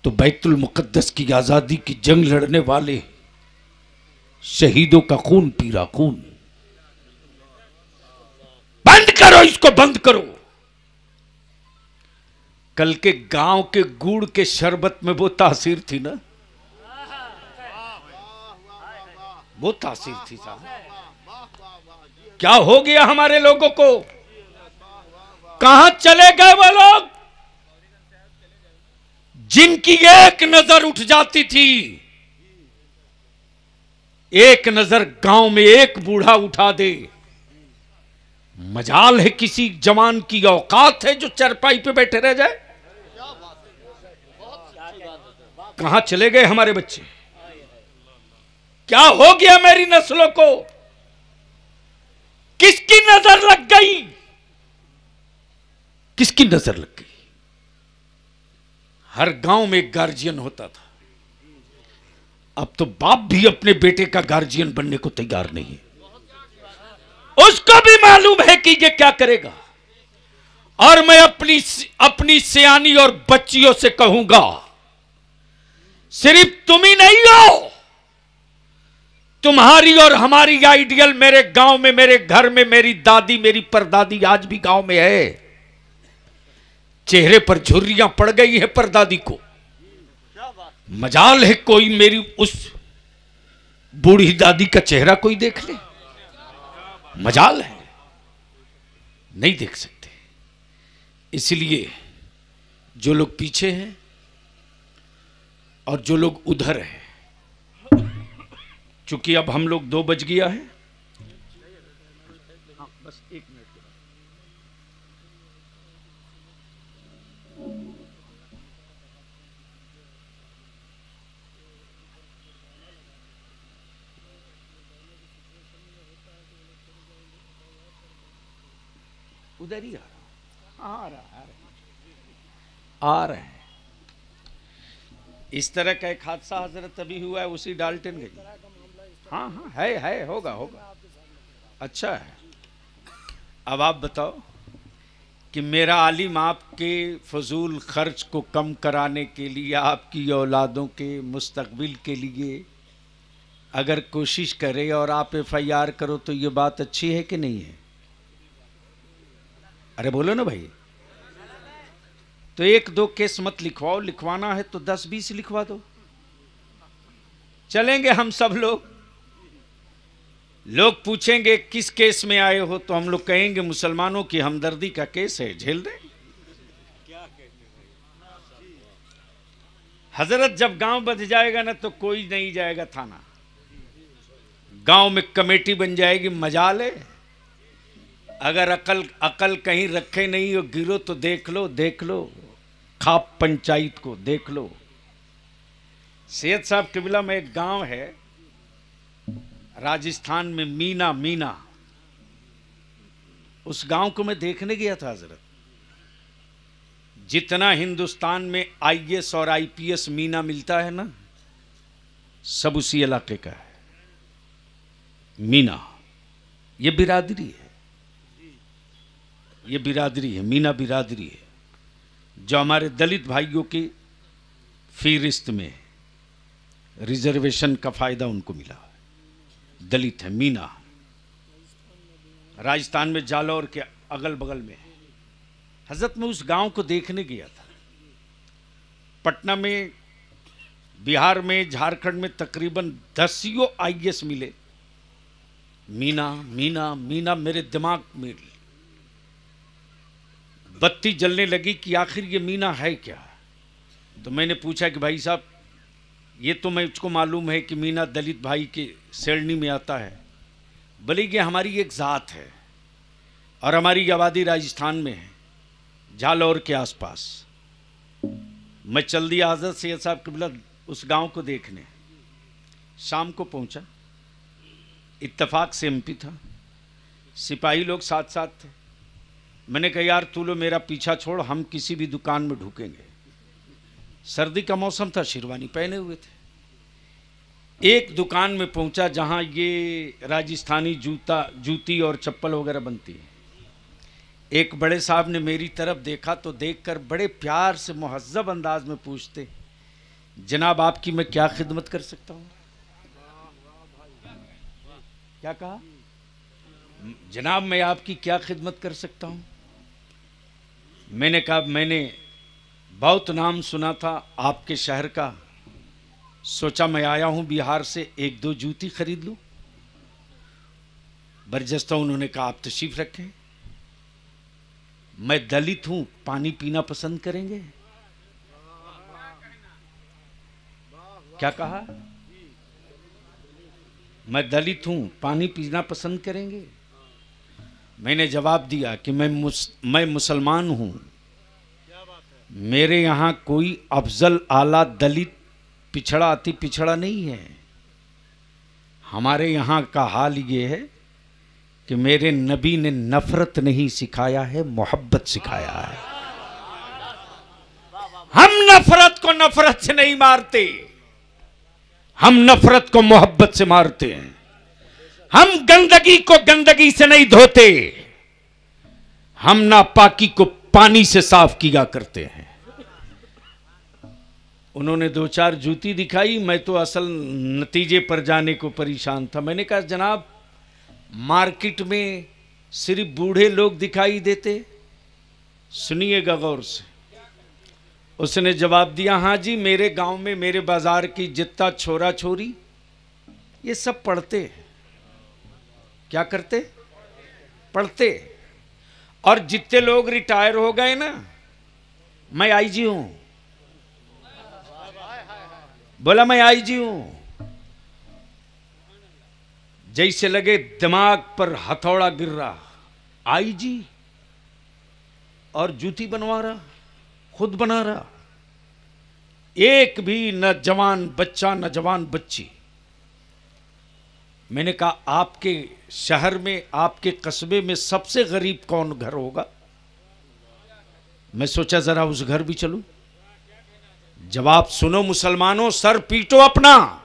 तो बैतुल मुकद्दस की आजादी की जंग लड़ने वाले शहीदों का खून पी रहा। खून बंद करो, इसको बंद करो। कल के गांव के गुड़ के शरबत में वो तासीर थी ना, वो तासीर थी साहब। क्या हो गया हमारे लोगों को? कहां चले गए वो लोग जिनकी एक नजर उठ जाती थी? एक नजर गांव में एक बूढ़ा उठा दे, मजाल है किसी जवान की औकात है जो चरपाई पे बैठे रह जाए। कहां चले गए हमारे बच्चे? क्या हो गया मेरी नस्लों को? किसकी नजर लग गई? किसकी नजर लग गई? हर गांव में एक गार्जियन होता था। अब तो बाप भी अपने बेटे का गार्जियन बनने को तैयार नहीं है। उसको भी मालूम है कि ये क्या करेगा। और मैं अपनी सियानी और बच्चियों से कहूंगा, सिर्फ तुम ही नहीं हो, तुम्हारी और हमारी आइडियल मेरे गांव में, मेरे घर में, मेरी दादी, मेरी परदादी आज भी गांव में है। चेहरे पर झुर्रियां पड़ गई है परदादी को। मजाल है कोई मेरी उस बूढ़ी दादी का चेहरा कोई देख ले। मजाल है, नहीं देख सकते। इसलिए जो लोग पीछे हैं और जो लोग उधर हैं, चूंकि अब हम लोग 2 बज गया है, बस 1 मिनट के बाद उधर ही आ रहा है। इस तरह का एक हादसा हजरत अभी हुआ है, उसी डाल्टनगंज। हाँ है होगा। अच्छा है। अब आप बताओ कि मेरा आलिम आपके फजूल खर्च को कम कराने के लिए, आपकी औलादों के मुस्तकबिल के लिए अगर कोशिश करे और आप FIR करो तो ये बात अच्छी है कि नहीं है? अरे बोलो ना भाई। तो 1-2 केस मत लिखवाओ, लिखवाना है तो 10-20 लिखवा दो। चलेंगे हम सब लोग। लोग पूछेंगे किस केस में आए हो, तो हम लोग कहेंगे मुसलमानों की हमदर्दी का केस है, झेल दें। हजरत जब गांव बच जाएगा ना तो कोई नहीं जाएगा थाना। गांव में कमेटी बन जाएगी। मजाल है, अगर अकल कहीं रखे नहीं हो, गिरो तो देख लो खाप पंचायत को देख लो। सैयद साहब किबला में एक गांव है राजस्थान में, मीना। उस गांव को मैं देखने गया था हजरत। जितना हिंदुस्तान में IAS और IPS मीना मिलता है ना, सब उसी इलाके का है। मीना ये बिरादरी है, ये बिरादरी है, मीना बिरादरी है, जो हमारे दलित भाइयों की फहरिस्त में रिजर्वेशन का फायदा उनको मिला है। दलित है मीना। राजस्थान में जालौर के अगल बगल में। हजरत मैं उस गांव को देखने गया था। पटना में, बिहार में, झारखंड में तकरीबन 10 IAS मिले। मीना मीना मीना मेरे दिमाग में बत्ती जलने लगी कि आखिर ये मीना है क्या। तो मैंने पूछा कि भाई साहब, ये तो मुझको मालूम है कि मीना दलित भाई के श्रेणी में आता है, भले ये हमारी एक ज़ात है और हमारी आबादी राजस्थान में है, जालौर के आसपास। मैं चल दिया हजरत सैयद साहब क़िबला उस गांव को देखने। शाम को पहुंचा, इत्तेफाक से MP था, सिपाही लोग साथ साथ थे। मैंने कहा यार तू लो मेरा पीछा छोड़, हम किसी भी दुकान में ढुकेंगे। सर्दी का मौसम था, शेरवानी पहने हुए थे। एक दुकान में पहुंचा जहां ये राजस्थानी जूती और चप्पल वगैरह बनती है। एक बड़े साहब ने मेरी तरफ देखा तो देखकर बड़े प्यार से मुहज्जब अंदाज में पूछते, जनाब आपकी मैं क्या खिदमत कर सकता हूं? क्या कहा? जनाब मैं आपकी क्या खिदमत कर सकता हूं? मैंने कहा मैंने बहुत नाम सुना था आपके शहर का, सोचा मैं आया हूं बिहार से, 1-2 जूती खरीद लूं। बरजस्ता उन्होंने कहा आप तशरीफ रखें, मैं दलित हूं, पानी पीना पसंद करेंगे? क्या कहा? मैं दलित हूं, पानी पीना पसंद करेंगे? मैंने जवाब दिया कि मैं मुसलमान हूं, मेरे यहाँ कोई अफजल आला दलित पिछड़ा अति पिछड़ा नहीं है। हमारे यहाँ का हाल ये है कि मेरे नबी ने नफरत नहीं सिखाया है, मोहब्बत सिखाया है। हम नफरत को नफरत से नहीं मारते, हम नफरत को मोहब्बत से मारते हैं। हम गंदगी को गंदगी से नहीं धोते, हम नापाकी को पानी से साफ किया करते हैं। उन्होंने 2-4 जूती दिखाई, मैं तो असल नतीजे पर जाने को परेशान था। मैंने कहा जनाब मार्केट में सिर्फ बूढ़े लोग दिखाई देते, सुनिएगा गौर से। उसने जवाब दिया हाँ जी, मेरे गांव में, मेरे बाजार की जितना छोरा छोरी ये सब पढ़ते। क्या करते? पढ़ते। और जितने लोग रिटायर हो गए ना, मैं IG हूं, बोला मैं IG हूं। जैसे लगे दिमाग पर हथौड़ा गिर रहा। IG और जूती बनवा रहा, खुद बना रहा। एक भी न जवान बच्चा न जवान बच्ची। मैंने कहा आपके शहर में, आपके कस्बे में सबसे गरीब कौन घर होगा? मैं सोचा जरा उस घर भी चलूं। जवाब सुनो मुसलमानों, सर पीटो अपना।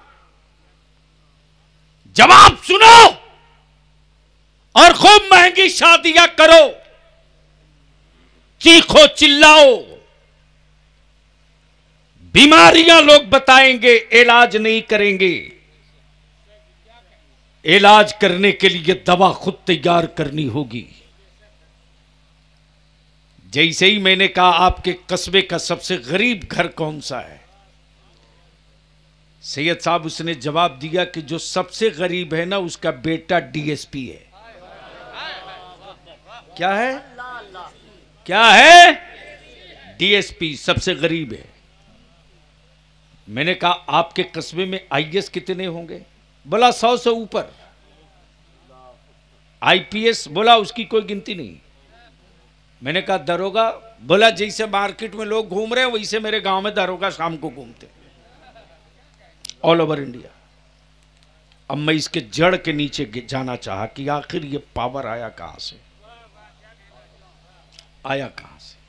जवाब सुनो और खूब महंगी शादियां करो, चीखो चिल्लाओ। बीमारियां लोग बताएंगे, इलाज नहीं करेंगे। इलाज करने के लिए दवा खुद तैयार करनी होगी। जैसे ही मैंने कहा आपके कस्बे का सबसे गरीब घर कौन सा है, सैयद साहब उसने जवाब दिया कि जो सबसे गरीब है ना, उसका बेटा DSP है। क्या है? क्या है? DSP सबसे गरीब है। मैंने कहा आपके कस्बे में IAS कितने होंगे? बोला 100 से ऊपर। IPS बोला उसकी कोई गिनती नहीं। मैंने कहा दरोगा? बोला जैसे मार्केट में लोग घूम रहे हैं वैसे मेरे गांव में दरोगा शाम को घूमते, ऑल ओवर इंडिया। अब मैं इसके जड़ के नीचे जाना चाहा कि आखिर ये पावर आया कहां से, आया कहां से।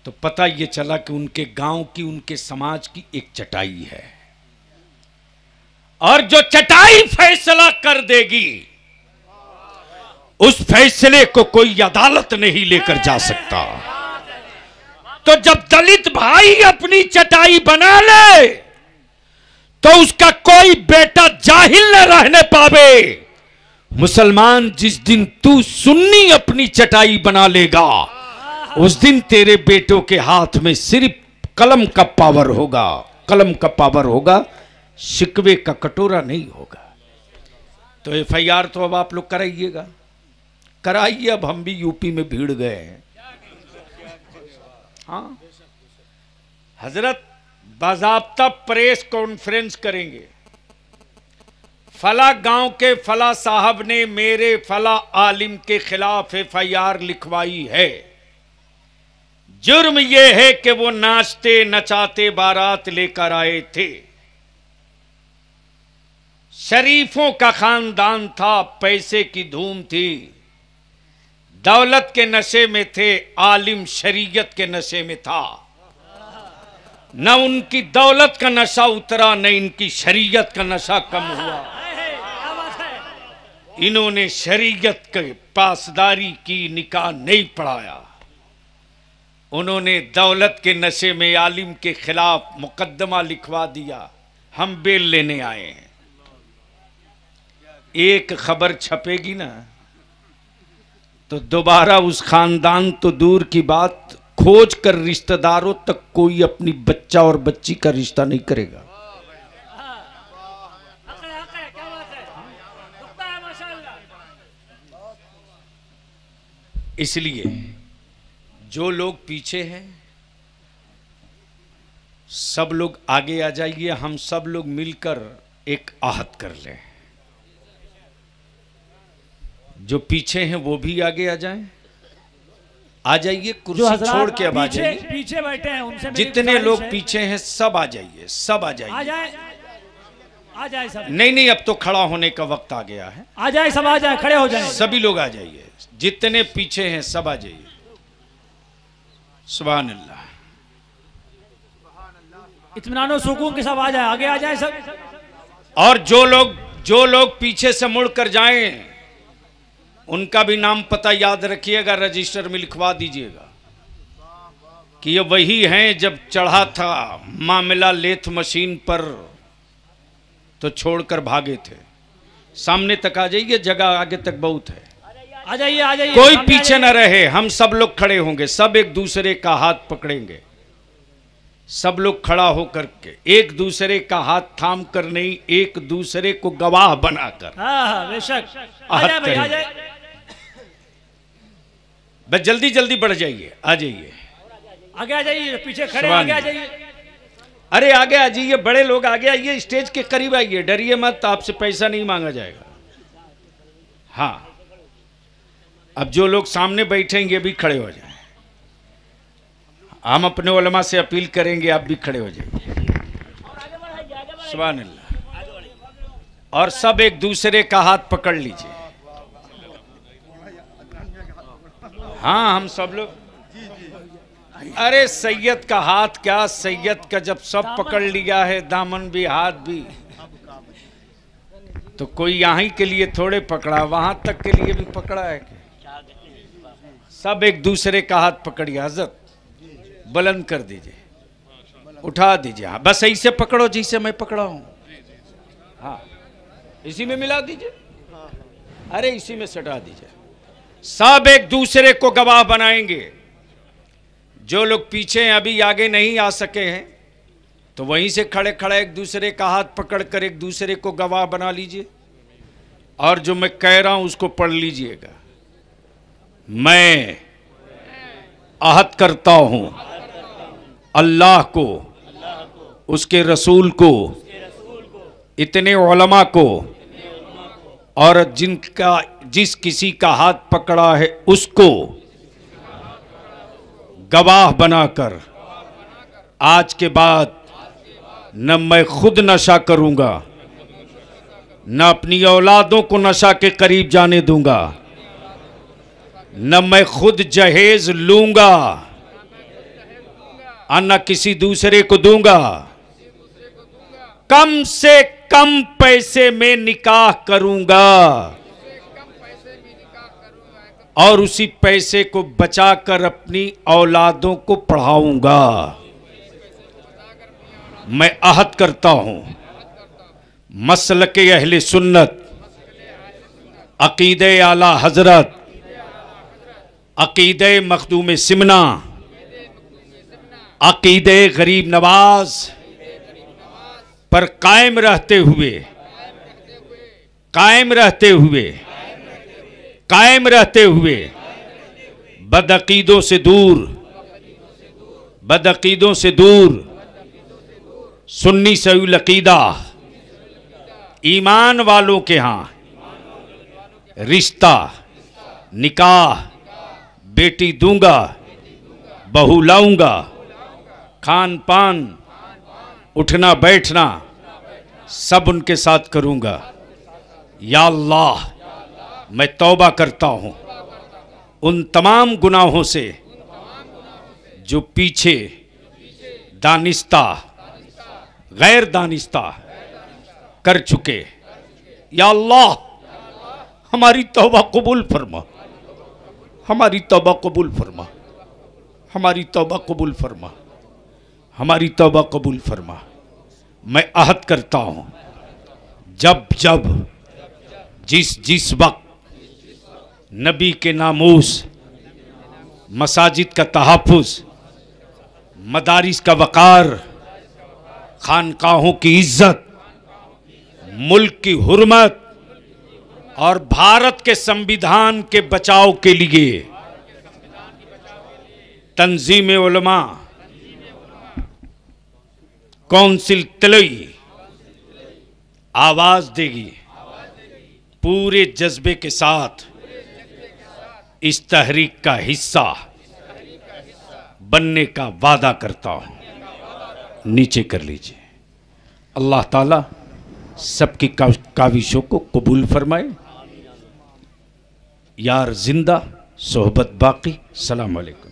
तो पता ये चला कि उनके गांव की, उनके समाज की एक चटाई है, और जो चटाई फैसला कर देगी उस फैसले को कोई अदालत नहीं लेकर जा सकता। तो जब दलित भाई अपनी चटाई बना ले तो उसका कोई बेटा जाहिल न रहने पावे, मुसलमान, जिस दिन तू सुन्नी अपनी चटाई बना लेगा उस दिन तेरे बेटों के हाथ में सिर्फ कलम का पावर होगा, कलम का पावर होगा, शिकवे का कटोरा नहीं होगा। तो एफआईआर तो अब आप लोग कराइएगा, कराइए। अब हम भी यूपी में भीड़ गए हैं। हाँ, हजरत बाज़ाब्ता प्रेस कॉन्फ्रेंस करेंगे। फला गांव के फला साहब ने मेरे फला आलिम के खिलाफ एफआईआर लिखवाई है। जुर्म यह है कि वो नाचते नचाते बारात लेकर आए थे। शरीफों का खानदान था, पैसे की धूम थी, दौलत के नशे में थे, आलिम शरीयत के नशे में था। न उनकी दौलत का नशा उतरा, न इनकी शरीयत का नशा कम हुआ। इन्होंने शरीयत के पासदारी की, निकाह नहीं पढ़ाया। उन्होंने दौलत के नशे में आलिम के खिलाफ मुकदमा लिखवा दिया। हम बेल लेने आए हैं। एक खबर छपेगी ना तो दोबारा उस खानदान तो दूर की बात, खोज कर रिश्तेदारों तक कोई अपनी बच्चा और बच्ची का रिश्ता नहीं करेगा। इसलिए जो लोग पीछे हैं सब लोग आगे आ जाइए। हम सब लोग मिलकर एक आहद कर लें। जो पीछे हैं वो भी आगे आ जाएं। आ जाइए, कुर्सी छोड़ के अब आ जाइए। पीछे बैठे हैं उनसे जितने लोग पीछे हैं सब आ जाइए, सब आ जाइए। आ जाए सब। नहीं, अब तो खड़ा होने का वक्त आ गया है। आ जाए सब, आ जाए, खड़े हो जाए। सभी लोग आ जाइए, जितने पीछे हैं सब आ जाइए। सुभान अल्लाह। इत्मीनान और सुकून के सब आ जाए, आगे आ जाए सब। और जो लोग पीछे से मुड़कर जाएं उनका भी नाम पता याद रखिएगा, रजिस्टर में लिखवा दीजिएगा कि ये वही हैं जब चढ़ा था मामला लेथ मशीन पर तो छोड़कर भागे थे। सामने तक आ जाइए, जगह आगे तक बहुत है। आ जाइए, आ जाइए, कोई पीछे न रहे। हम सब लोग खड़े होंगे, सब एक दूसरे का हाथ पकड़ेंगे। सब लोग खड़ा होकर के एक दूसरे का हाथ थाम कर नहीं, एक दूसरे को गवाह बनाकर। हाँ, बेशक। आ जाए भाई, आ जाए। बस जल्दी जल्दी बढ़ जाइए, आ जाइए, आगे आ जाइए। पीछे खड़े आगे आ जाइए। अरे आगे आ जाइए, बड़े लोग आगे आइए, स्टेज के करीब आइए। डरिए मत, आपसे पैसा नहीं मांगा जाएगा। हाँ, अब जो लोग सामने बैठेंगे भी खड़े हो जाएं। हम अपने उलमा से अपील करेंगे, आप भी खड़े हो जाइए। सुभान अल्लाह। और सब एक दूसरे का हाथ पकड़ लीजिए। हाँ, हम सब लोग। अरे सैयद का हाथ क्या, सैयद का जब सब पकड़ लिया है, दामन भी हाथ भी, तो कोई यहाँ के लिए थोड़े पकड़ा, वहां तक के लिए भी पकड़ा है। सब एक दूसरे का हाथ पकड़िए। हजरत बुलंद कर दीजिए, उठा दीजिए। हाँ, बस ऐसे पकड़ो जैसे मैं पकड़ा हूं। हाँ, इसी में मिला दीजिए। अरे इसी में सटा दीजिए। सब एक दूसरे को गवाह बनाएंगे। जो लोग पीछे हैं, अभी आगे नहीं आ सके हैं, तो वहीं से खड़े खड़े एक दूसरे का हाथ पकड़कर एक दूसरे को गवाह बना लीजिए। और जो मैं कह रहा हूं उसको पढ़ लीजिएगा। मैं आहद करता हूं अल्लाह को, उसके रसूल को, इतने उलमा को और जिस किसी का हाथ पकड़ा है उसको गवाह बनाकर आज के बाद न मैं खुद नशा करूंगा, न अपनी औलादों को नशा के करीब जाने दूंगा, न मैं खुद जहेज लूंगा और न किसी दूसरे को दूंगा। कम से कम पैसे में निकाह करूंगा और उसी पैसे को बचाकर अपनी औलादों को पढ़ाऊंगा। मैं आहद करता हूं मसलके अहले सुन्नत अकीदे आला हजरत, अकीदे मखदूम सिमना, अकीदे गरीब नवाज पर कायम रहते हुए, कायम रहते हुए, कायम रहते हुए बदअकीदों से दूर, बदअकीदों से दूर सुन्नी सऊल अकीदा ईमान वालों के यहाँ रिश्ता निकाह बेटी दूंगा, बहू लाऊंगा, खान पान उठना बैठना सब उनके साथ करूंगा। या अल्लाह, मैं तौबा करता हूं उन तमाम गुनाहों से जो पीछे दानिस्ता गैर दानिस्ता कर चुके। या अल्लाह, हमारी तौबा कबूल फरमा, हमारी तौबा कबूल फरमा, हमारी तौबा कबूल फरमा, हमारी तौबा कबूल फरमा। मैं अहद करता हूं जब जब जिस वक्त नबी के नामूस, मसाजिद का तहफ़्फ़ुज़, मदारिस का वक़ार, खानकाहों की इज्जत, मुल्क की हुर्मत और भारत के संविधान के बचाव के लिए तंजीम उलमा कौंसिल तलई आवाज देगी, पूरे जज्बे के साथ इस तहरीक का हिस्सा बनने का वादा करता हूं। नीचे कर लीजिए। अल्लाह ताला सबकी काविशों को कबूल फरमाए। यार जिंदा, सोहबत बाकी। सलाम अलैकुम।